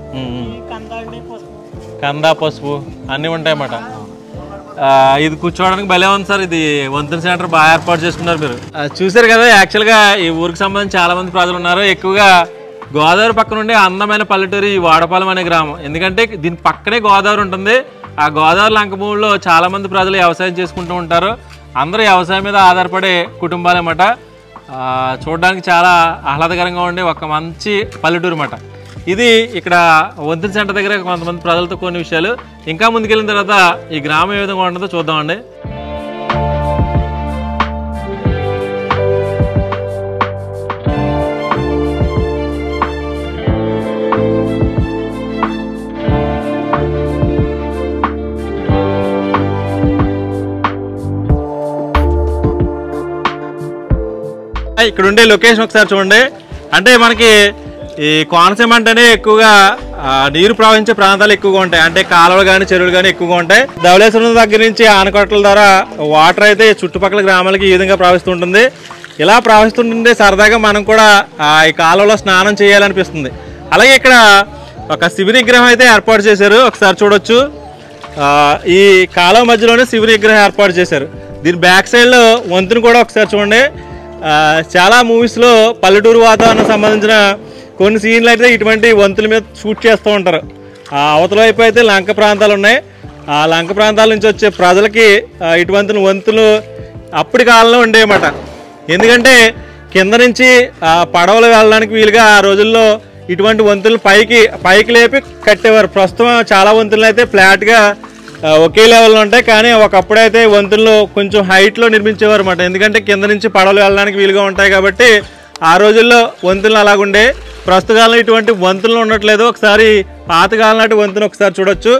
కంద, పసుపు అన్నీ ఉంటాయన్నమాట. ఇది కూర్చోవడానికి భలే ఉంది సార్. ఇది వంతెన సెంటర్ బాగా ఏర్పాటు చేసుకున్నారు మీరు. చూసారు కదా, యాక్చువల్గా ఈ ఊరికి సంబంధించి చాలా మంది ప్రజలు ఉన్నారు. ఎక్కువగా గోదావరి పక్కన ఉండే అందమైన పల్లెటూరు ఈ వాడపాలెం అనే గ్రామం. ఎందుకంటే దీని పక్కనే గోదావరి ఉంటుంది. ఆ గోదావరి లంక భూమిలో చాలా మంది ప్రజలు వ్యవసాయం చేసుకుంటూ ఉంటారు. అందరూ వ్యవసాయం మీద ఆధారపడే కుటుంబాలు అన్నమాట. చూడడానికి చాలా ఆహ్లాదకరంగా ఉండే ఒక మంచి పల్లెటూరు అన్నమాట ఇది. ఇక్కడ వంతెన సెంటర్ దగ్గర కొంతమంది ప్రజలతో కొన్ని విషయాలు, ఇంకా ముందుకెళ్ళిన తర్వాత ఈ గ్రామం ఏ విధంగా ఉంటుందో చూద్దామండి. ఇక్కడ ఉండే లొకేషన్ ఒకసారి చూడండి. అంటే మనకి ఈ కోనసీమ అంటేనే ఎక్కువగా నీరు ప్రవహించే ప్రాంతాలు ఎక్కువగా ఉంటాయి. అంటే కాలువలు కానీ చెరువులు కానీ ఎక్కువగా ఉంటాయి. ధవళేశ్వరం దగ్గర నుంచి ఆనకట్టల ద్వారా వాటర్ అయితే చుట్టుపక్కల గ్రామాలకి ఈ విధంగా ప్రవహిస్తుంటుంది. ఇలా ప్రవహిస్తుంటే సరదాగా మనం కూడా ఈ కాలువలో స్నానం చేయాలనిపిస్తుంది. అలాగే ఇక్కడ ఒక శివుని విగ్రహం అయితే ఏర్పాటు చేశారు. ఒకసారి చూడొచ్చు. ఈ కాలువ మధ్యలోనే శివుని విగ్రహం ఏర్పాటు చేశారు. దీని బ్యాక్ సైడ్లో వంతుని కూడా ఒకసారి చూడండి. చాలా మూవీస్లో పల్లెటూరు వాతావరణం సంబంధించిన కొన్ని సీన్లు అయితే ఇటువంటి వంతుల మీద షూట్ చేస్తూ ఉంటారు. అవతల వైపు అయితే లంక ప్రాంతాలు ఉన్నాయి. ఆ లంక ప్రాంతాల నుంచి వచ్చే ప్రజలకి ఇటువంటి వంతులు అప్పటి కాలంలో ఉండేవన్నమాట. ఎందుకంటే కింద నుంచి పడవలు వెళ్ళడానికి వీలుగా ఆ రోజుల్లో ఇటువంటి వంతులు పైకి లేపి కట్టేవారు. ప్రస్తుతం చాలా వంతులు అయితే ఫ్లాట్గా ఒకే లెవెల్లో ఉంటాయి. కానీ ఒకప్పుడైతే వంతుల్లో కొంచెం హైట్లో నిర్మించేవారు అన్నమాట. ఎందుకంటే కింద నుంచి పడవలు వెళ్ళడానికి వీలుగా ఉంటాయి కాబట్టి ఆ రోజుల్లో వంతులు అలాగుండే. ప్రస్తుత కాలంలో ఇటువంటి వంతులు ఉండట్లేదు. ఒకసారి పాతకాలం నాటి వంతును ఒకసారి చూడొచ్చు.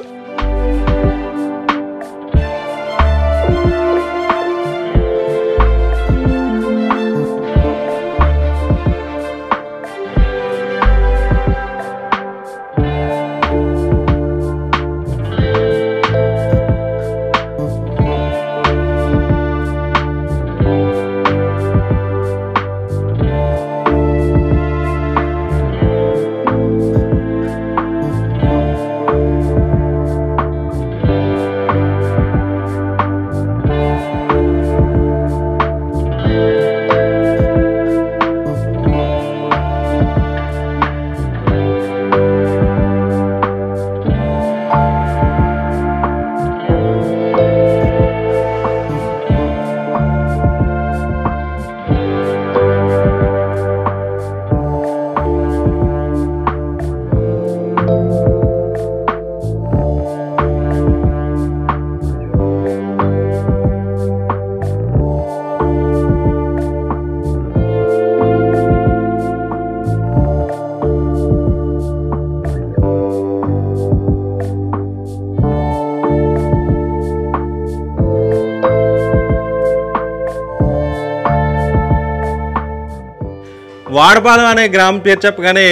వాడపాలెం అనే గ్రామం పేరు చెప్పగానే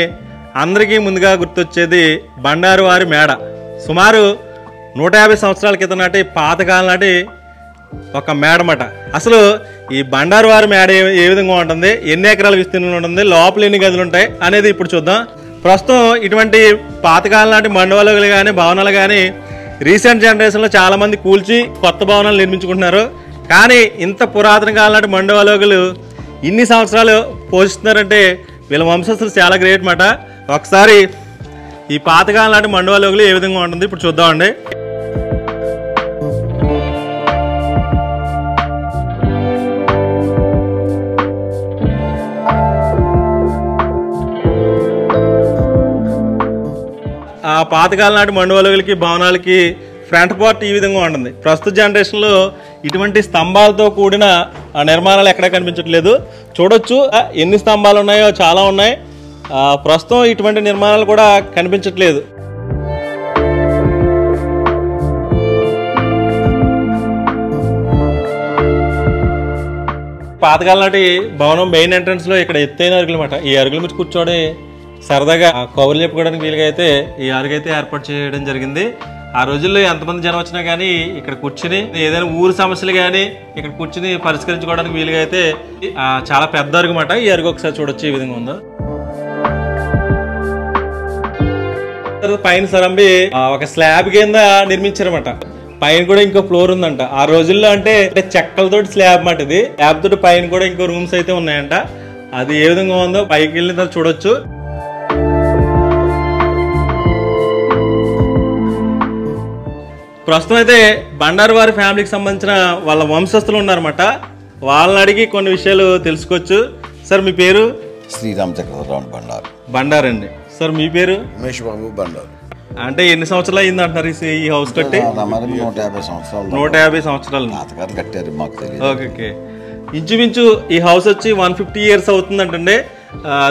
అందరికీ ముందుగా గుర్తొచ్చేది బండారు వారి మేడ. సుమారు 150 సంవత్సరాల క్రితం నాటి పాతకాలం నాటి ఒక మేడమట. అసలు ఈ బండారు వారి మేడ ఏ విధంగా ఉంటుంది, ఎన్ని ఎకరాల విస్తీర్ణంలో ఉంటుంది, లోపల ఎన్ని గదులు ఉంటాయి అనేది ఇప్పుడు చూద్దాం. ప్రస్తుతం ఇటువంటి పాతకాలం నాటి మండపాలు కానీ భవనాలు కానీ రీసెంట్ జనరేషన్లో చాలామంది కూల్చి కొత్త భవనాలు నిర్మించుకుంటున్నారు. కానీ ఇంత పురాతన కాలం నాటి మండపాలు ఇన్ని సంవత్సరాలు పోషిస్తున్నారంటే వీళ్ళ వంశస్థులు చాలా గ్రేట్ మాట. ఒకసారి ఈ పాతకాలం నాటి మండపాలు ఏ విధంగా ఉంటుంది ఇప్పుడు చూద్దామండి. ఆ పాతకాలం నాటి మండపాలకి భవనాలకి ఫ్రంట్ పార్ట్ ఈ విధంగా ఉంటుంది. ప్రస్తుత జనరేషన్లో ఇటువంటి స్తంభాలతో కూడిన నిర్మాణాలు ఎక్కడా కనిపించట్లేదు. చూడొచ్చు ఎన్ని స్తంభాలు ఉన్నాయో, చాలా ఉన్నాయి. ప్రస్తుతం ఇటువంటి నిర్మాణాలు కూడా కనిపించట్లేదు. పాతకాలం నాటి భవనం మెయిన్ ఎంట్రన్స్ లో ఇక్కడ ఎత్తైన అరుగులు అన్నమాట. ఈ అరుగుల మీద కూర్చొని సరదాగా కబుర్లు చెప్పుకోవడానికి వీలుగా అయితే ఈ అరుగు అయితే ఏర్పాటు చేయడం జరిగింది. ఆ రోజుల్లో ఎంతమంది జనం వచ్చినా కానీ ఇక్కడ కూర్చుని ఏదైనా ఊరు సమస్యలు కానీ ఇక్కడ కూర్చుని పరిష్కరించుకోవడానికి వీలుగా అయితే చాలా పెద్ద అరుగు మాట. ఈ అరుగు ఒకసారి చూడొచ్చు ఈ విధంగా ఉందో. పైన సరంబి ఒక స్లాబ్ కింద నిర్మించారన్నమాట. పైన కూడా ఇంకో ఫ్లోర్ ఉందంట. ఆ రోజుల్లో అంటే చెక్కలతోటి స్లాబ్ మాట. ఇది స్లాబ్ తోటి పైన కూడా ఇంకో రూమ్స్ అయితే ఉన్నాయంట. అది ఏ విధంగా ఉందో పైకి వెళ్ళిన తర్వాత చూడొచ్చు. ప్రస్తుతం అయితే బండారు వారి ఫ్యామిలీకి సంబంధించిన వాళ్ళ వంశస్థులు ఉన్నారన్నమాట. వాళ్ళని అడిగి కొన్ని విషయాలు తెలుసుకోవచ్చు. సార్ మీ పేరు? శ్రీరామ్ చక్రధరరావు బండారు. బండారు అండి. సార్ మీ పేరు? ఉమేష్ బాబు బండారు. అంటే ఎన్ని సంవత్సరాలు అయింది అంటున్నారు ఈ హౌస్ కట్టి? 150 సంవత్సరాలు. 150 సంవత్సరాలు తాతగారు కట్టారు, మాకు తెలియదు. ఓకే. ఇంచుమించు ఈ హౌస్ వచ్చి 150 years అవుతుందంటే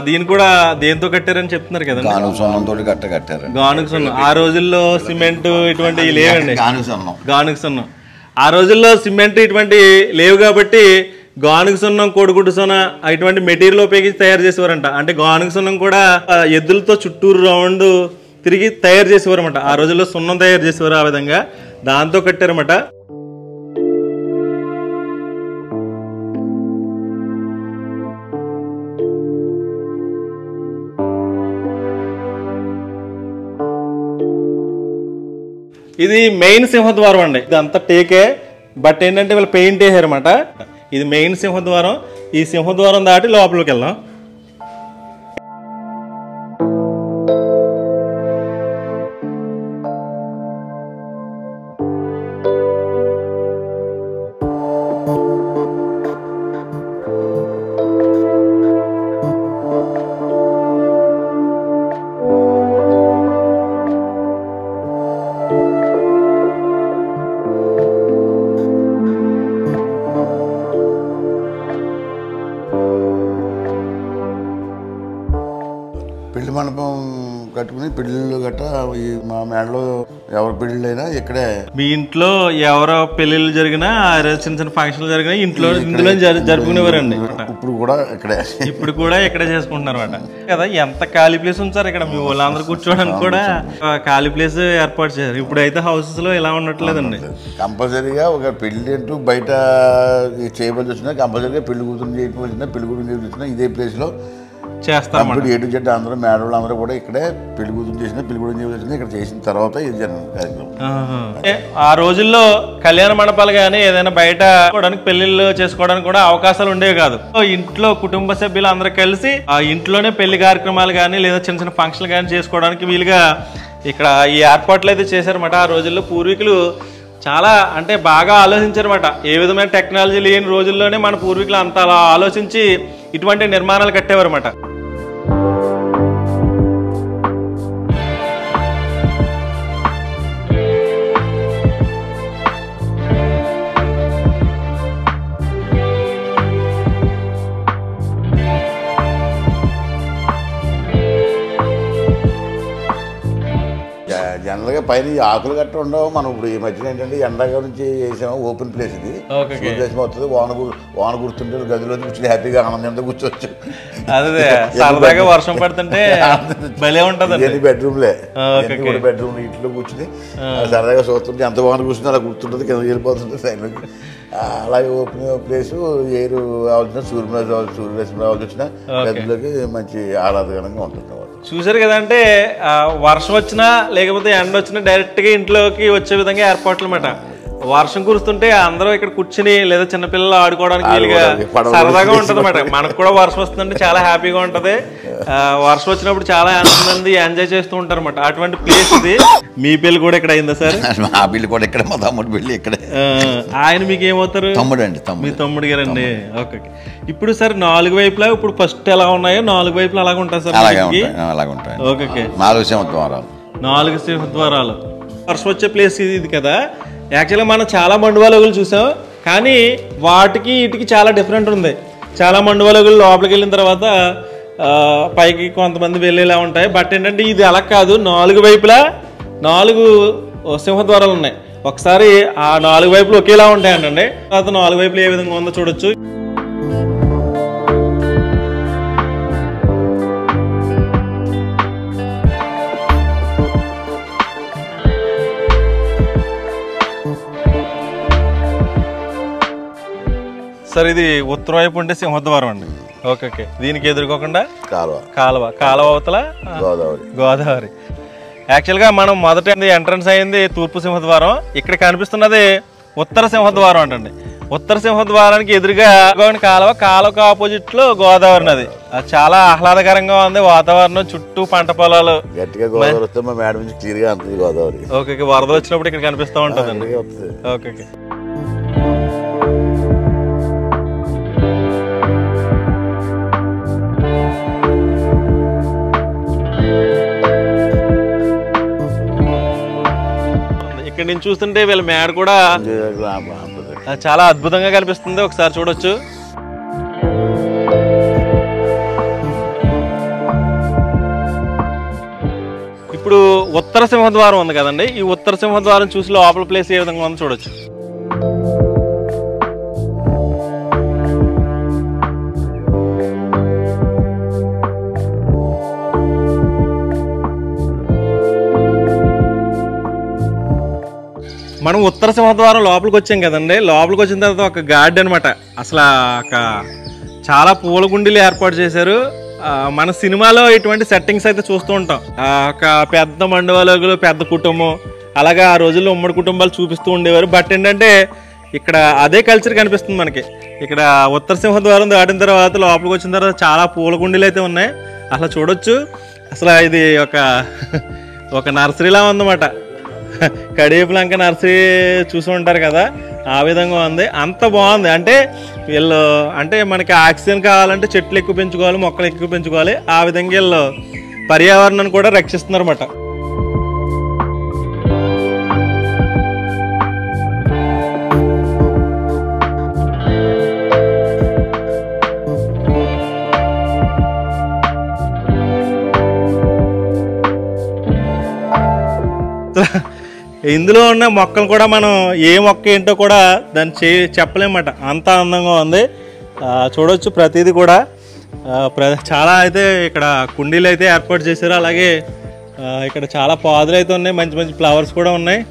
దీని కూడా దేంతో కట్టారని చెప్తున్నారు కదండి? గానుగ సున్నంతో కట్టారు. గానుగ సున్నం. ఆ రోజుల్లో సిమెంట్ ఇటువంటివి లేవండి. గానుగ సున్నం ఆ రోజుల్లో సిమెంట్ ఇటువంటి లేవు కాబట్టి గానుగ సున్నం, కోడిగుడ్డు సున్నం ఇటువంటి మెటీరియల్ ఉపయోగించి తయారు చేసేవారంట. అంటే గానుగ సున్నం కూడా ఎద్దులతో చుట్టూరు రౌండ్ తిరిగి తయారు చేసేవారు అనమాట. ఆ రోజుల్లో సున్నం తయారు చేసేవారు. ఆ విధంగా దాంతో కట్టారన్నమాట. ఇది మెయిన్ సింహద్వారం అండి. ఇది అంతా టేకే, బట్ ఏంటంటే వీళ్ళు పెయింట్ వేసారన్నమాట. ఇది మెయిన్ సింహద్వారం. ఈ సింహద్వారం దాటి లోపలికి వెళ్దాం. పెళ్లి మండపం కట్టుకుని పెళ్ళిళ్ళు గట్రా మా మేడలో ఎవరి పెళ్ళిళ్ళైనా ఇక్కడే. మీ ఇంట్లో ఎవరో పెళ్ళిళ్ళు జరిగినా చిన్న చిన్న ఫంక్షన్లు జరిగినా ఇందులో జరుపుకునేవారండి. ఇప్పుడు కూడా ఇక్కడే చేసుకుంటున్నారు అన్నమాట కదా. ఎంత ఖాళీ ప్లేస్ ఉంచారు ఇక్కడ. మీ వాళ్ళందరూ కూర్చోవడానికి కూడా ఖాళీ ప్లేస్ ఏర్పాటు చేశారు. ఇప్పుడు అయితే హౌసెస్ లో ఇలా ఉండట్లేదండి. కంపల్సరీగా ఒక పెళ్లి అంటూ బయట చేయవలసి వచ్చినా కంపల్సరీగా పెళ్లి కూతురు చేయవలసి వచ్చినా పెళ్లి కూతురు చేయవలసి వచ్చినా ఇదే ప్లేస్ లో చేస్తాం. ఏ టు జెడ్ అందరూ మేడవాళ్ళు అందరూ కూడా ఇక్కడే పెళ్లి కూతురు చేసిన పెళ్లి కూతురు చేయవలసిన ఇక్కడ చేసిన తర్వాత ఇది కార్యక్రమం. ఆ రోజుల్లో కళ్యాణ మండపాలు కానీ ఏదైనా బయట పెళ్లిళ్ళు చేసుకోవడానికి కూడా అవకాశాలు ఉండేవి కాదు. ఇంట్లో కుటుంబ సభ్యులు అందరూ కలిసి ఆ ఇంట్లోనే పెళ్లి కార్యక్రమాలు కానీ లేదా చిన్న చిన్న ఫంక్షన్లు కానీ చేసుకోవడానికి వీలుగా ఇక్కడ ఈ ఏర్పాట్లు అయితే చేశారన్నమాట. ఆ రోజుల్లో పూర్వీకులు చాలా అంటే బాగా ఆలోచించారన్నమాట. ఏ విధమైన టెక్నాలజీ లేని రోజుల్లోనే మన పూర్వీకులు అంత అలా ఆలోచించి ఇటువంటి నిర్మాణాలు కట్టేవారన్నమాట. జనరల్గా పైన ఆకులు గట్ట ఉండవు. మనం ఇప్పుడు ఈ మధ్యన ఏంటంటే ఎండగా నుంచి వేసాము ఓపెన్ ప్లేస్. ఇది ప్లేస్ అవుతుంది. వాన గుర్తుంటే గదిలో కూర్చొని హ్యాపీగా ఆనందంగా కూర్చోవచ్చు. అదే సరదాగా వర్షం పడుతుంటే భలే ఉంటుంది. బెడ్రూమ్లే బెడ్రూమ్ ఇంట్లో కూర్చుని సరదాగా చూస్తుంటే ఎంత వాన కూర్చుంటే అలా గుర్తుంటుంది, కింద వెళ్ళిపోతుంది సైడ్లోకి. అలాగే ఓపెన్ ప్లేస్ ఎయిర్ రావాల్సిన సూర్యరశ్మి రావాల్సి వచ్చిన గదిలోకి మంచి ఆహ్లాదకరంగా ఉంటుంది. చూసారు కదంటే వర్షం వచ్చినా లేకపోతే ఎండ వచ్చినా డైరెక్ట్ గా ఇంట్లోకి వచ్చే విధంగా ఏర్పాట్లు అన్నమాట. వర్షం కురుస్తుంటే అందరూ ఇక్కడ కూర్చుని లేదా చిన్నపిల్లలు ఆడుకోవడానికి వీలుగా సరదాగా ఉంటుంది అన్నమాట. మనకు కూడా వర్షం వస్తుందంటే చాలా హ్యాపీగా ఉంటది. వర్షం వచ్చినప్పుడు చాలా మంది ఎంజాయ్ చేస్తూ ఉంటారు అన్నమాట. అటువంటి ప్లేస్ ఇది. మీ పెళ్లి కూడా ఇక్కడ అయిందా సార్? మా పెళ్లి కూడా ఇక్కడ, మా తమ్ముడు పెళ్లి ఇక్కడే. ఆయన మీకు ఏమవుతారు? తమ్ముడు అండి. మీ తమ్ముడు గారండి. ఓకే. ఇప్పుడు సార్ 4 వైపులా ఇప్పుడు ఫస్ట్ ఎలా ఉన్నాయో 4 వైపులు అలాగే ఉంటాయి సార్? అలాగే ఉంటాయి. ఓకే. 4 సింహద్వారాలు. 4 సింహద్వారాలు. వర్షం వచ్చే ప్లేస్ ఇది కదా. యాక్చువల్గా మనం చాలా మండువాలోగులు చూసాం, కానీ వాటికి వీటికి చాలా డిఫరెంట్ ఉంది. చాలా మండువాలోగులు లోపలికి వెళ్ళిన తర్వాత పైకి కొంతమంది వెళ్ళేలా ఉంటాయి. బట్ ఏంటంటే ఇది అలా కాదు. 4 వైపులా 4 సింహద్వారాలు ఉన్నాయి. ఒకసారి ఆ 4 వైపులు ఒకేలా ఉంటాయంటండి. తర్వాత 4 వైపులు ఏ విధంగా ఉందో చూడొచ్చు. సార్ ఇది ఉత్తరం వైపు ఉంటే సింహద్వారం అండి. Okay okay. దీనికి ఎదుర్కోకుండా కాలువ అవతల గోదావరి. యాక్చువల్గా మనం మొదట ఎంట్రన్స్ అయింది తూర్పు సింహద్వారం. ఇక్కడ కనిపిస్తున్నది ఉత్తర సింహద్వారం అంటండి. ఉత్తర సింహద్వారానికి ఎదురుగా కాలువకు ఆపోజిట్ లో గోదావరి నది. అది చాలా ఆహ్లాదకరంగా ఉంది వాతావరణం. చుట్టూ పంట పొలాలు. ఓకే. వరదలు వచ్చినప్పుడు ఇక్కడ కనిపిస్తూ ఉంటుందండి. ఓకే. ఇక్కడ నుంచి చూస్తుంటే వీళ్ళ మేడ కూడా చాలా అద్భుతంగా కనిపిస్తుంది. ఒకసారి చూడొచ్చు. ఇప్పుడు ఉత్తర సింహద్వారం ఉంది కదండి. ఈ ఉత్తర సింహద్వారం చూసి లోపల ప్లేస్ ఏ విధంగా ఉందో చూడొచ్చు. మనం ఉత్తర సింహద్వారం లోపలికి వచ్చాం కదండి. లోపలికి వచ్చిన తర్వాత ఒక గార్డెన్ అనమాట. అసలు చాలా పూల గుండీలు ఏర్పాటు చేశారు. మన సినిమాలో ఇటువంటి సెట్టింగ్స్ అయితే చూస్తూ ఉంటాం. ఒక పెద్ద మండవాలోగులు, పెద్ద కుటుంబం, అలాగా ఆ రోజుల్లో ఉమ్మడి కుటుంబాలు చూపిస్తూ ఉండేవారు. బట్ ఏంటంటే ఇక్కడ అదే కల్చర్ కనిపిస్తుంది మనకి. ఇక్కడ ఉత్తర సింహద్వారం దాటిన తర్వాత లోపలికి వచ్చిన తర్వాత చాలా పూల గుండీలు అయితే ఉన్నాయి. అసలు చూడొచ్చు. అసలు ఇది ఒక నర్సరీలా ఉందన్నమాట. కడియపులంక నర్సరీ చూసి ఉంటారు కదా, ఆ విధంగా ఉంది. అంత బాగుంది. అంటే వీళ్ళు మనకి ఆక్సిజన్ కావాలంటే చెట్లు ఎక్కువ పెంచుకోవాలి, మొక్కలు ఎక్కువ పెంచుకోవాలి. ఆ విధంగా వీళ్ళు పర్యావరణాన్ని కూడా రక్షిస్తున్నారు అన్నమాట. ఇందులో ఉన్న మొక్కలు కూడా మనం ఏ మొక్క ఏంటో కూడా దాన్ని చెప్పలేమన్నమాట. అంత అందంగా ఉంది. చూడవచ్చు ప్రతిదీ కూడా. చాలా అయితే ఇక్కడ కుండీలు అయితే ఏర్పాటు చేశారు. అలాగే ఇక్కడ చాలా పాదులు అయితే ఉన్నాయి. మంచి మంచి ఫ్లవర్స్ కూడా ఉన్నాయి.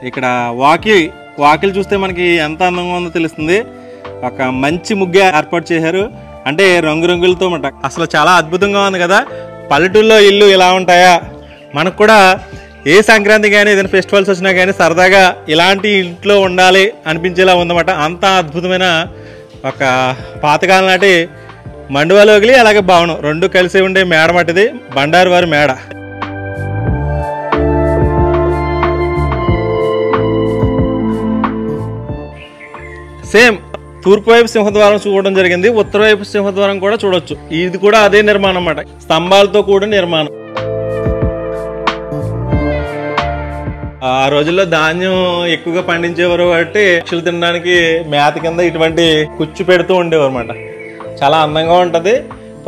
ఇక్కడ వాకిలు చూస్తే మనకి ఎంత అందంగా ఉందో తెలుస్తుంది. ఒక మంచి ముగ్గు ఏర్పాటు చేశారు. అంటే రంగురంగులతో మాట. అసలు చాలా అద్భుతంగా ఉంది కదా. పల్లెటూళ్ళలో ఇల్లు ఇలా ఉంటాయా? మనకు కూడా ఏ సంక్రాంతి కానీ ఏదైనా ఫెస్టివల్స్ వచ్చినా కానీ సరదాగా ఇలాంటి ఇంట్లో ఉండాలి అనిపించేలా ఉందన్నమాట. అంత అద్భుతమైన ఒక పాతకాలం నాటి మండువాలోగిలి అలాగే భవనం రెండు కలిసి ఉండే మేడ మట్టిది. బండారు వారి మేడ. సేమ్ తూర్పు వైపు సింహద్వారం చూడడం జరిగింది. ఉత్తర వైపు సింహద్వారం కూడా చూడొచ్చు. ఇది కూడా అదే నిర్మాణం అన్నమాట. స్తంభాలతో కూడిన నిర్మాణం. ఆ రోజుల్లో ధాన్యం ఎక్కువగా పండించేవారు కాబట్టి పక్షులు తినడానికి మేత కింద ఇటువంటి కుచ్చు పెడుతూ ఉండేవారు అన్నమాట. చాలా అందంగా ఉంటది.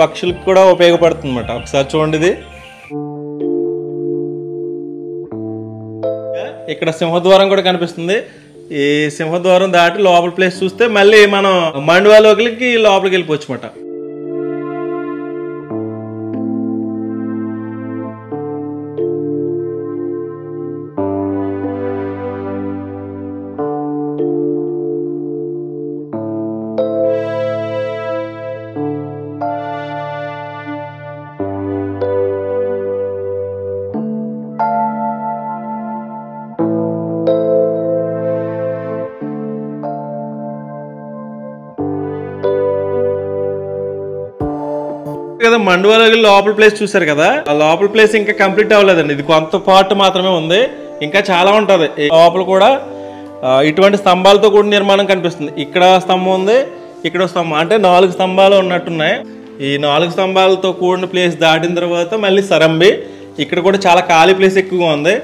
పక్షులకు కూడా ఉపయోగపడుతుంది అన్నమాట. ఒకసారి చూడండి. ఇది ఇక్కడ సింహద్వారం కూడా కనిపిస్తుంది. ఈ సింహద్వారం దాటి లోపల ప్లేస్ చూస్తే మళ్ళీ మనం మండువాలోకి లోపలికి వెళ్ళిపోవచ్చు అన్నమాట. కదా మండువాలోకి లోపల ప్లేస్ చూసారు కదా. ఆ లోపల ప్లేస్ ఇంకా కంప్లీట్ అవ్వలేదండి. ఇది కొంత పార్ట్ మాత్రమే ఉంది. ఇంకా చాలా ఉంటది. లోపల కూడా ఇటువంటి స్తంభాలతో కూడిన నిర్మాణం కనిపిస్తుంది. ఇక్కడ స్తంభం ఉంది, ఇక్కడ స్తంభం. అంటే 4 స్తంభాలు ఉన్నట్టున్నాయి. ఈ 4 స్తంభాలతో కూడిన ప్లేస్ దాటిన తర్వాత మళ్ళీ సరంబి. ఇక్కడ కూడా చాలా ఖాళీ ప్లేస్ ఎక్కువగా ఉంది.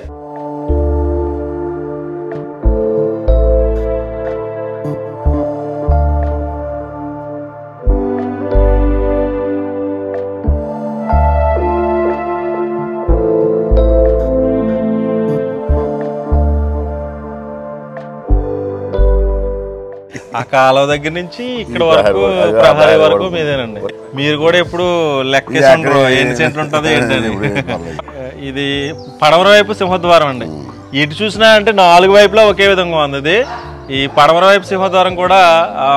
ఆ కాలువ దగ్గర నుంచి ఇక్కడ వరకు ప్రహరీ వరకు మీదేనండి. మీరు కూడా ఎప్పుడు లెక్కేసుకుంటారు ఎన్ని సెంట్లు ఉంటుంది ఏంటని. ఇది పడమర వైపు సింహద్వారం అండి. ఇటు చూసినా అంటే 4 వైపులా ఒకే విధంగా ఉంది. ఇది ఈ పడమర వైపు సింహద్వారం కూడా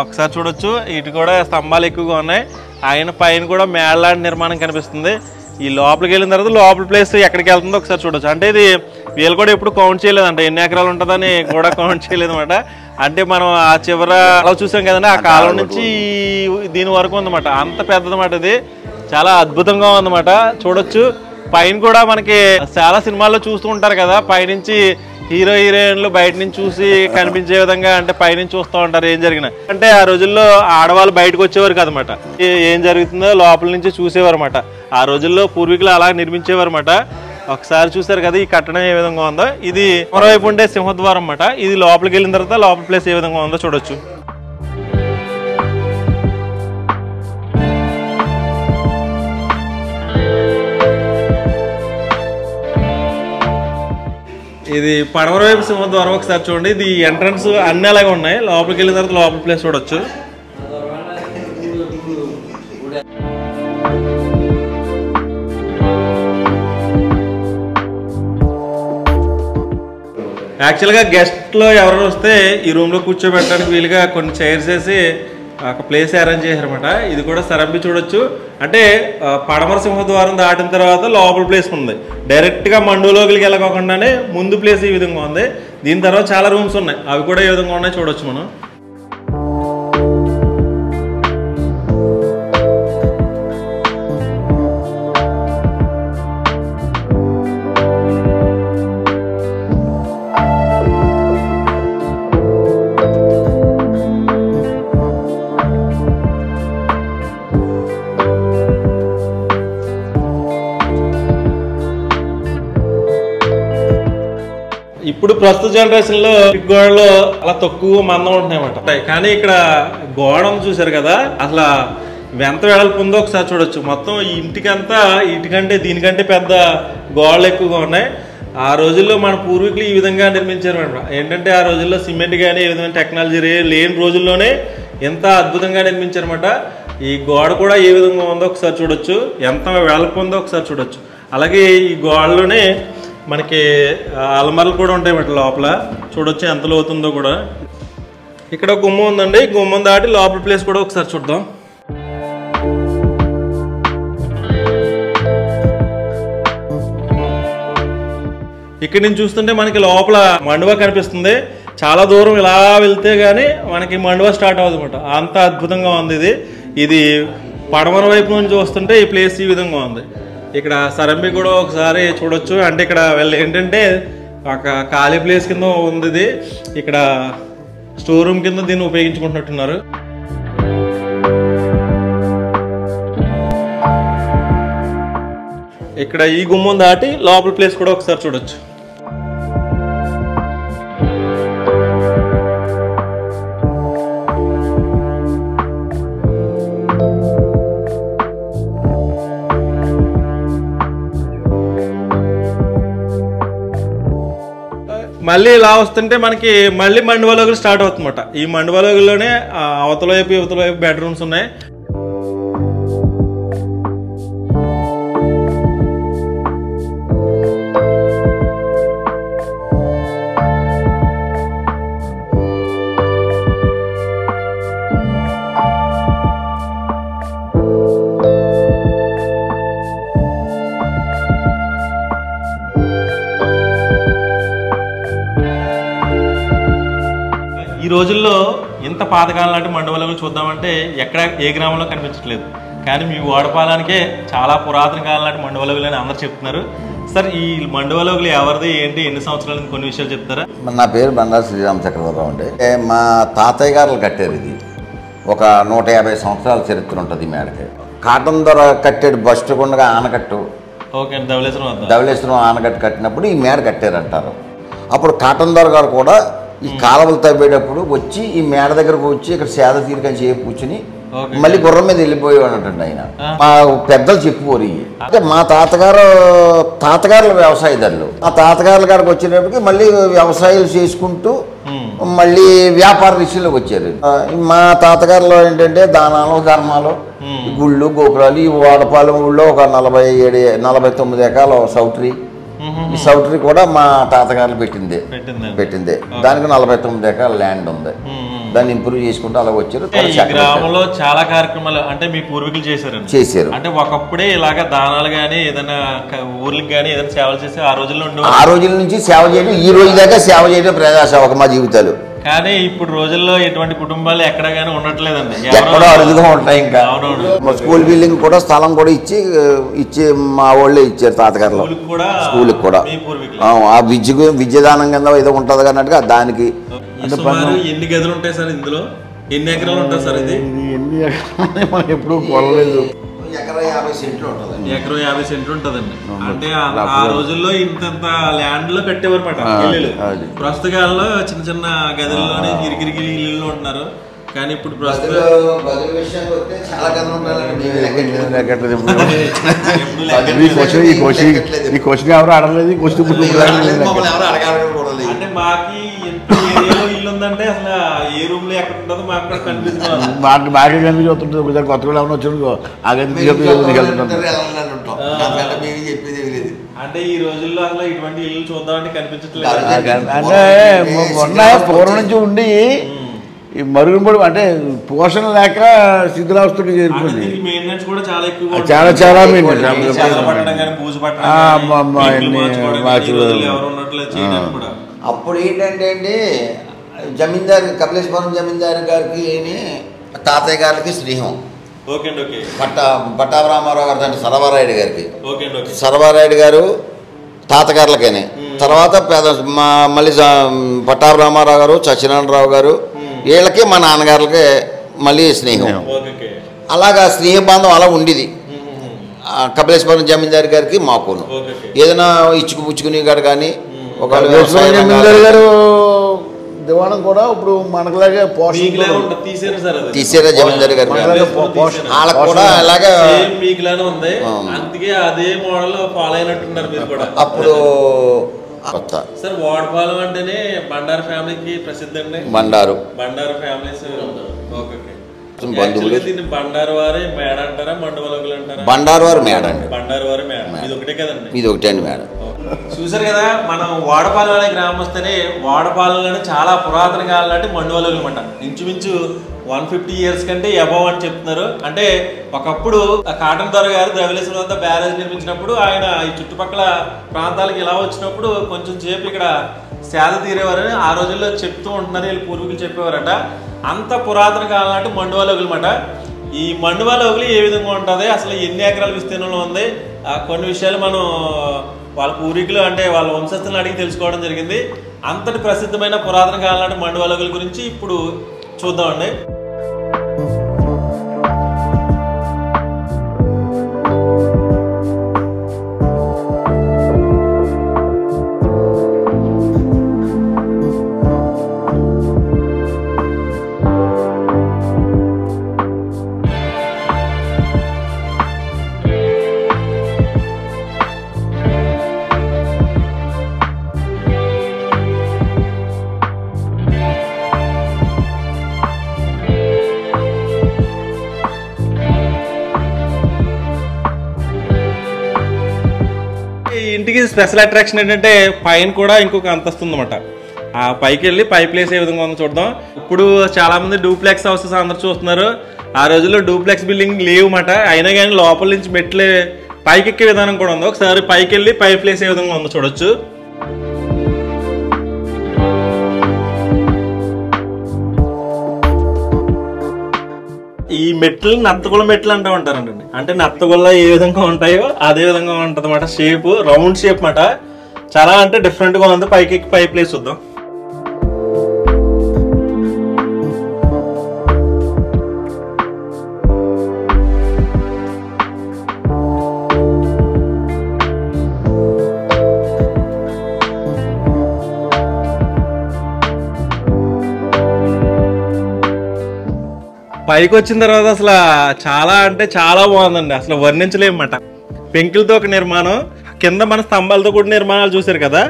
ఒకసారి చూడొచ్చు. ఇటు కూడా స్తంభాలు ఎక్కువగా ఉన్నాయి. ఆయన పైన కూడా మేళ్ళలాంటి నిర్మాణం కనిపిస్తుంది. ఈ లోపలికి వెళ్ళిన తర్వాత లోపల ప్లేస్ ఎక్కడికి వెళ్తుందో ఒకసారి చూడొచ్చు. అంటే ఇది వీళ్ళు కూడా ఎప్పుడు కౌంట్ చేయలేదంట, ఎన్ని ఎకరాలు ఉంటుందని కూడా కౌంట్ చేయలేదు అనమాట. అంటే మనం ఆ చివర అలా చూసాం కదండి, ఆ కాలం నుంచి దీని వరకు ఉందన్నమాట. అంత పెద్దదన్నమాట. ఇది చాలా అద్భుతంగా ఉందన్నమాట. చూడొచ్చు. పైన కూడా మనకి చాలా సినిమాల్లో చూస్తూ ఉంటారు కదా, పైనుంచి హీరో హీరోయిన్లు బయట నుంచి చూసి కనిపించే విధంగా అంటే పైనుంచి చూస్తూ ఉంటారు ఏం జరిగినా. అంటే ఆ రోజుల్లో ఆడవాళ్ళు బయటకు వచ్చేవారు కదనమాట, ఏం జరుగుతుందో లోపల నుంచి చూసేవారు అనమాట. ఆ రోజుల్లో పూర్వీకులు అలా నిర్మించేవారు అనమాట. ఒకసారి చూసారు కదా ఈ కట్టడం ఏ విధంగా ఉందో. ఇది మరోవైపు ఉండే సింహద్వారం అన్నమాట. ఇది లోపలికి వెళ్ళిన తర్వాత లోపల ప్లేస్ ఏ విధంగా ఉందో చూడొచ్చు. ఇది పడమర వైపు సింహద్వారం. ఒకసారి చూడండి. ఇది ఎంట్రన్స్ అన్ని అలాగే ఉన్నాయి. లోపలికి వెళ్ళిన తర్వాత లోపల ప్లేస్ చూడొచ్చు. యాక్చువల్గా గెస్ట్లో ఎవరైనా వస్తే ఈ రూమ్లో కూర్చోబెట్టడానికి వీలుగా కొన్ని చైర్స్ వేసి ఒక ప్లేస్ అరేంజ్ చేశారనమాట. ఇది కూడా సరంబి చూడొచ్చు. అంటే పడమర సింహద్వారం దాటిన తర్వాత లోపల ప్లేస్ ఉంది. డైరెక్ట్గా మండులోకి వెళ్ళకోకుండానే ముందు ప్లేస్ ఈ విధంగా ఉంది. దీని తర్వాత చాలా రూమ్స్ ఉన్నాయి, అవి కూడా ఏ విధంగా ఉన్నాయి చూడొచ్చు మనం. ఇప్పుడు ప్రస్తుత జనరేషన్లో గోడలో అలా తక్కువ మందం ఉంటున్నాయన్నమాట. కానీ ఇక్కడ గోడను చూసారు కదా, అసలు ఎంత వెడల్పు ఉందో ఒకసారి చూడొచ్చు. మొత్తం ఈ ఇంటికంతా ఇటుకంటే దీనికంటే పెద్ద గోడలు ఎక్కువగా ఉన్నాయి. ఆ రోజుల్లో మన పూర్వీకులు ఈ విధంగా నిర్మించారు అనమాట. ఏంటంటే ఆ రోజుల్లో సిమెంట్ కానీ ఏ విధమైన టెక్నాలజీ లేని రోజుల్లోనే ఎంత అద్భుతంగా నిర్మించారన్నమాట. ఈ గోడ కూడా ఏ విధంగా ఉందో ఒకసారి చూడొచ్చు, ఎంత వెడల్పు ఉందో ఒకసారి చూడొచ్చు. అలాగే ఈ గోడలోనే మనకి అల్మర్లు కూడా ఉంటాయి అన్నమాట. లోపల చూడొచ్చు ఎంత లోతుందో కూడా. ఇక్కడ గుమ్మం ఉందండి, గుమ్మం దాటి లోపల ప్లేస్ కూడా ఒకసారి చూద్దాం. ఇక్కడ నుంచి చూస్తుంటే మనకి లోపల మండువా కనిపిస్తుంది. చాలా దూరం ఇలా వెళ్తే గానీ మనకి మండువా స్టార్ట్ అవుతుంది అనమాట. అంత అద్భుతంగా ఉంది. ఇది పడమర వైపు నుంచి చూస్తుంటే ఈ ప్లేస్ ఈ విధంగా ఉంది. ఇక్కడ సరంబి కూడా ఒకసారి చూడొచ్చు. అంటే ఇక్కడ వీళ్ళు ఏంటంటే ఒక ఖాళీ ప్లేస్ కింద ఉంది. ఇది ఇక్కడ స్టోర్ రూమ్ కింద దీన్ని ఉపయోగించుకుంటున్నట్టున్నారు. ఇక్కడ ఈ గుమ్మం దాటి లోపల ప్లేస్ కూడా ఒకసారి చూడొచ్చు. మళ్ళీ ఇలా వస్తుంటే మనకి మళ్ళీ మండువాలోగులు స్టార్ట్ అవుతుందన్నమాట. ఈ మండువాలోగుల్లోనే అవతల వైపు యువతల వైపు బెడ్రూమ్స్ ఉన్నాయి. ఈ రోజుల్లో ఇంత పాతకాలం లాంటి మండువాలోగులు చూద్దామంటే ఎక్కడ ఏ గ్రామంలో కనిపించట్లేదు. కానీ మీ వాడపాలానికే చాలా పురాతన కాలం లాంటి మండువాలోగులు అని అందరు చెప్తున్నారు. సార్ ఈ మండువాలోగులు ఎవరిది ఏంటి, ఎన్ని సంవత్సరాల కొన్ని విషయాలు చెప్తారా? నా పేరు బండారు శ్రీరామ చక్రవర్తిరావు అండి. మా తాతయ్య గారు కట్టారు. ఇది ఒక 150 సంవత్సరాల చరిత్ర ఉంటుంది. ఈ మేడకి కాటన్ ధర కట్టాడు. బస్టుకుండగా ఆనకట్టు, ఓకే, ధవళేశ్వరం ఆనకట్టు కట్టినప్పుడు ఈ మేడ కట్టారంటారు. అప్పుడు కాటన్ ధర గారు కూడా ఈ కాలువలు తవ్వేటప్పుడు వచ్చి ఈ మేడ దగ్గరకు వచ్చి ఇక్కడ సేద తీరికని చేసి కూర్చుని మళ్ళీ గుర్రం మీద వెళ్ళిపోయేవాడంటండి ఆయన. మా పెద్దలు చెప్పుకోరు. అంటే మా తాతగారుల వ్యవసాయదారులు. ఆ తాతగారుల కాడికి వచ్చేటప్పటికి మళ్ళీ వ్యవసాయాలు చేసుకుంటూ మళ్ళీ వ్యాపార రీతిలోకి వచ్చారు. మా తాతగారులో ఏంటంటే దానాలు ధర్మాలు, గుళ్ళు గోపురాలు. ఈ వాడపాలెం ఊళ్ళో ఒక 49 ఎకరాల సౌట్రీ. ఈ సౌట్రీ కూడా మా తాతగారులు పెట్టిందే. దానికి 49 ఎకరాల ల్యాండ్ ఉంది. దాన్ని ఇంప్రూవ్ చేసుకుంటూ అలా వచ్చారు. గ్రామంలో చాలా కార్యక్రమాలు అంటే మీ పూర్వీకులు చేశారు. అంటే ఒకప్పుడే ఇలాగ దానాలు గానీ ఏదైనా ఊర్లకు గానీ ఏదైనా సేవలు చేసి ఆ రోజుల నుంచి సేవ చేయడం, ఈ రోజు దాకా సేవ చేయడం ప్రజాసేవక మా జీవితాలు. కానీ ఇప్పుడు రోజుల్లో ఎటువంటి కుటుంబాలు ఎక్కడ గానీ ఉండట్లేదండి, ఎక్కడో అరుదుగా ఉంటాయి. ఇంకా స్కూల్ బిల్డింగ్ కూడా స్థలం కూడా ఇచ్చి మా వాళ్ళే ఇచ్చారు తాతగారులో. స్కూల్కి కూడా ఆ విద్యాదానం కింద ఏదో ఉంటది అన్నట్టుగా దానికి. ఎన్ని గదులు ఉంటాయి సార్ ఇందులో? ఎన్ని ఎకరాలు ఉంటాయి సార్? ఇది ఎన్ని ఎకరాలు మనం ఎప్పుడు కొలలేదు. ఎకరం 50 సెంట్లు ఉంటదండి. అంటే ఆ రోజుల్లో ఇంత ల్యాండ్ లో కట్టేవారు అన్నమాట. ప్రస్తుత కాలంలో చిన్న చిన్న గదుల్లోనే గిరిగిరి ఇల్లు ఉంటున్నారు. కానీ ఇప్పుడు ఎవరు అడగలేదు. అంటే మాకి ఇల్లు ఉందంటే అసలు ఏ రూమ్ లో ఎక్కడ ఉంటుందో మాకు కనిపిస్తుంది. మాకే కనిపిస్తుంటుంది. కొత్తగా ఏమైనా వచ్చాడు అంటే ఈ రోజుల్లో అసలు ఇటువంటి ఇల్లు చూద్దామంటే కనిపించట్లేదు. అంటే పూర్వం నుంచి ఉండి మరుగుపడి అంటే పోషణ లేక శిథిలావస్థకి చేరుకుంది. చాలా అప్పుడు ఏంటంటే అండి జమీందారు కపిలేశ్వరం జమీందారు గారికి తాతయ్య గారికి స్నేహం. పట్టాభరామారావు గారు అంటే సర్వారాయుడు గారికి. సర్వారాయుడు గారు తాతగారులకైనా తర్వాత మళ్ళీ పట్టాభరామారావు గారు సత్యనారాయణరావు గారు వీళ్ళకి మా నాన్నగారులకి మళ్ళీ స్నేహం. అలాగా స్నేహ బంధం అలా ఉండేది. కపిలేశ్వరం జమీందారు గారికి మాకును ఏదైనా పుచ్చుకుని గారు కానీ ఒక జమీందారు గారు దివాణం కూడా ఇప్పుడు మనకులాగే తీసారా జమీందారు గారు. వాళ్ళకు కూడా అలాగే అప్పుడు సార్ వాడపాలెం అంటేనే బండారు ఫ్యామిలీకి ప్రసిద్ధి అండి. బండారు ఫ్యామిలీస్ బండారు వారి మేడ అంటారా, మండువలగులు అంటారా? బండారు వారి మేడ అండి. బండారు వారి మేడ ఇది ఒకటే కదండి? ఇది ఒకటే అండి మేడ. చూసారు కదా, మనం వాడపాలెం అనే గ్రామం వస్తేనే వాడపాలెంలోనే చాలా పురాతన కాలం నాటి మండువలగులు అనమాట. ఇంచుమించు 150 years కంటే అబవ్ అని చెప్తున్నారు. అంటే ఒకప్పుడు కాటన్ దొర గారు ద్రవిలేశ్వరం వద్ద బ్యారేజ్ నిర్మించినప్పుడు ఆయన ఈ చుట్టుపక్కల ప్రాంతాలకు ఇలా వచ్చినప్పుడు కొంచెం సేపు ఇక్కడ సేద తీరేవారని ఆ రోజుల్లో చెప్తూ ఉంటున్నారు. వీళ్ళు పూర్వీకులు చెప్పేవారట. అంత పురాతన కాలం నాటి మండువలగులు అనమాట. ఈ మండువలగులు ఏ విధంగా ఉంటుంది, అసలు ఎన్ని ఎకరాల విస్తీర్ణంలో ఉంది, కొన్ని విషయాలు మనం వాళ్ళ పూర్వీకులు అంటే వాళ్ళ వంశస్థులను అడిగి తెలుసుకోవడం జరిగింది. అంతటి ప్రసిద్ధమైన పురాతన కాలం నాటి మండువలగుల గురించి ఇప్పుడు చూద్దామండి. ఇంటికి స్పెషల్ అట్రాక్షన్ ఏంటంటే పైన కూడా ఇంకొక అంతస్తు ఉందన్నమాట. ఆ పైకి వెళ్ళి పై ప్లేస్ ఏ విధంగా ఉందో చూద్దాం. ఇప్పుడు చాలా మంది డూప్లెక్స్ హౌసెస్ అందరూ చూస్తున్నారు. ఆ రోజుల్లో డూప్లెక్స్ బిల్డింగ్ లేవన్నమాట. అయినా కానీ లోపల నుంచి మెట్లే పైకి ఎక్కే విధానం కూడా ఉంది. ఒకసారి పైకి వెళ్ళి పై ప్లేస్ ఏ విధంగా ఉందో చూడొచ్చు. ఈ మెట్లు నత్తగుళ్ళ మెట్లు అంటూ ఉంటారండి. అంటే నత్తగుళ్ళ ఏ విధంగా ఉంటాయో అదే విధంగా ఉంటుంది అన్నమాట. షేప్ రౌండ్ షేప్ మాట. చాలా అంటే డిఫరెంట్ గా ఉంది. పైకి పై ప్లేస్ చూద్దాం. పైకి వచ్చిన తర్వాత అసలు చాలా అంటే చాలా బాగుందండి, అసలు వర్ణించలేమన్నమాట. పెంకులతో ఒక నిర్మాణం, కింద మన స్తంభాలతో కూడా నిర్మాణాలు చూసారు కదా,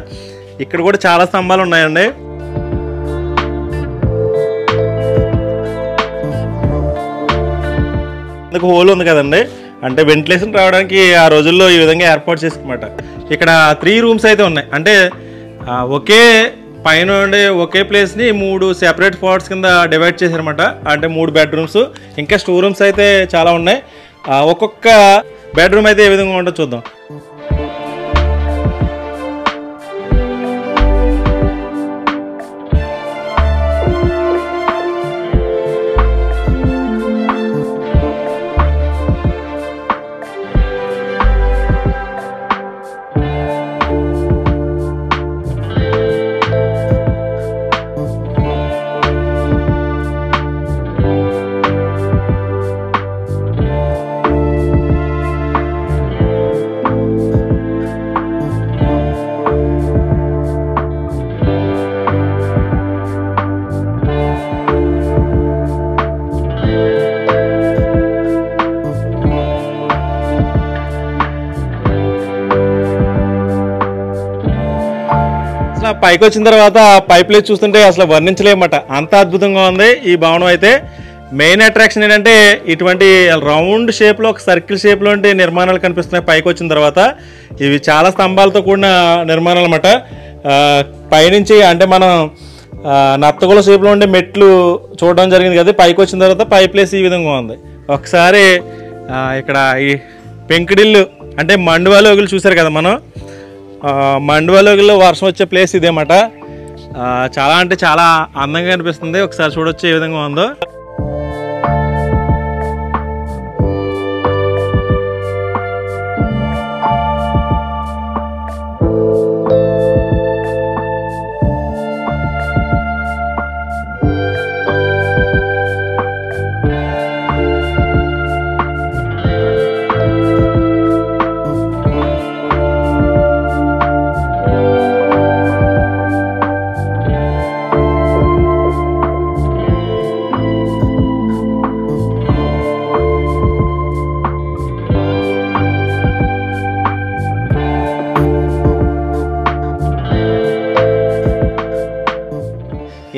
ఇక్కడ కూడా చాలా స్తంభాలు ఉన్నాయండి. హోల్ ఉంది కదండి, అంటే వెంటిలేషన్ రావడానికి ఆ రోజుల్లో ఈ విధంగా ఏర్పాటు చేసుకున్నమాట. ఇక్కడ 3 రూమ్స్ అయితే ఉన్నాయి, అంటే ఒకే పైన ఉండే ఒకే ప్లేస్ని 3 సెపరేట్ పార్ట్స్ కింద డివైడ్ చేశారన్నమాట. అంటే 3 బెడ్రూమ్స్, ఇంకా స్టోర్ రూమ్స్ అయితే చాలా ఉన్నాయి. ఒక్కొక్క బెడ్రూమ్ అయితే ఏ విధంగా ఉంటుందో చూద్దాం. పైకి వచ్చిన తర్వాత పై ప్లేస్ చూస్తుంటే అసలు వర్ణించలేమన్నమాట, అంత అద్భుతంగా ఉంది ఈ భవనం అయితే. మెయిన్ అట్రాక్షన్ ఏంటంటే ఇటువంటి రౌండ్ షేప్లో, ఒక సర్కిల్ షేప్లో నిర్మాణాలు కనిపిస్తున్నాయి పైకి వచ్చిన తర్వాత. ఇవి చాలా స్తంభాలతో కూడిన నిర్మాణాలు అన్నమాట. పైనుంచి అంటే మనం నత్తగుల షేప్లో ఉండే మెట్లు చూడడం జరిగింది కదా, పైకి వచ్చిన తర్వాత పై ప్లేస్ ఈ విధంగా ఉంది. ఒకసారి ఇక్కడ ఈ పెంకుడిల్లు అంటే మండువాలోగులు చూసారు కదా మనం, మండువాలోగుల్లో వర్షం వచ్చే ప్లేస్ ఇదేమాట. చాలా అంటే చాలా అందంగా అనిపిస్తుంది, ఒకసారి చూడొచ్చు ఏ విధంగా ఉందో.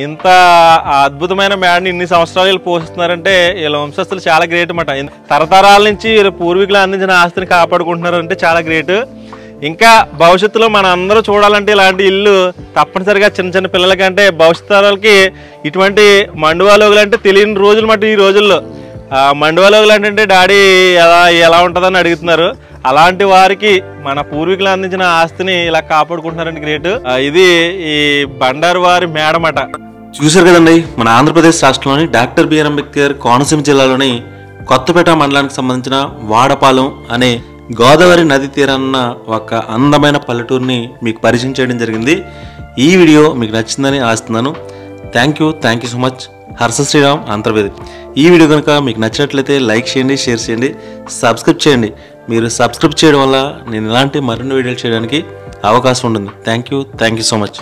ఇంత అద్భుతమైన మేడని ఇన్ని సంవత్సరాలు వీళ్ళు పోషిస్తున్నారంటే వీళ్ళ వంశస్థులు చాలా గ్రేట్ అన్నమాట. తరతరాల నుంచి వీళ్ళ పూర్వీకులు అందించిన ఆస్తిని కాపాడుకుంటున్నారంటే చాలా గ్రేట్. ఇంకా భవిష్యత్తులో మన అందరూ చూడాలంటే ఇలాంటి ఇల్లు తప్పనిసరిగా చిన్న చిన్న పిల్లలకంటే భవిష్యత్ తరాలకి ఇటువంటి మండువాలోగులు అంటే తెలియని రోజులు మాట. ఈ రోజుల్లో మండువాలోగులు అంటే డాడీ ఎలా ఉంటుందని అడుగుతున్నారు. అలాంటి వారికి మన పూర్వీకులు అందించిన ఆస్తిని ఇలా కాపాడుకుంటున్నారంటే గ్రేట్. ఇది ఈ బండారు వారి మేడమట. చూశారు కదండి, మన ఆంధ్రప్రదేశ్ రాష్ట్రంలోని డాక్టర్ బిఆర్ అంబేద్కర్ కోనసీమ జిల్లాలోని కొత్తపేట మండలానికి సంబంధించిన వాడపాలెం అనే గోదావరి నది తీరాన్న ఒక అందమైన పల్లెటూరుని మీకు పరిచయం చేయడం జరిగింది. ఈ వీడియో మీకు నచ్చిందని ఆశిస్తున్నాను. Thank you so much. Harsha Sriram, Antarvedi. ఈ వీడియో కనుక మీకు నచ్చినట్లయితే లైక్ చేయండి, షేర్ చేయండి, సబ్స్క్రైబ్ చేయండి. మీరు సబ్స్క్రైబ్ చేయడం వల్ల నేను ఇలాంటి మరిన్ని వీడియోలు చేయడానికి అవకాశం ఉంటుంది. Thank you so much.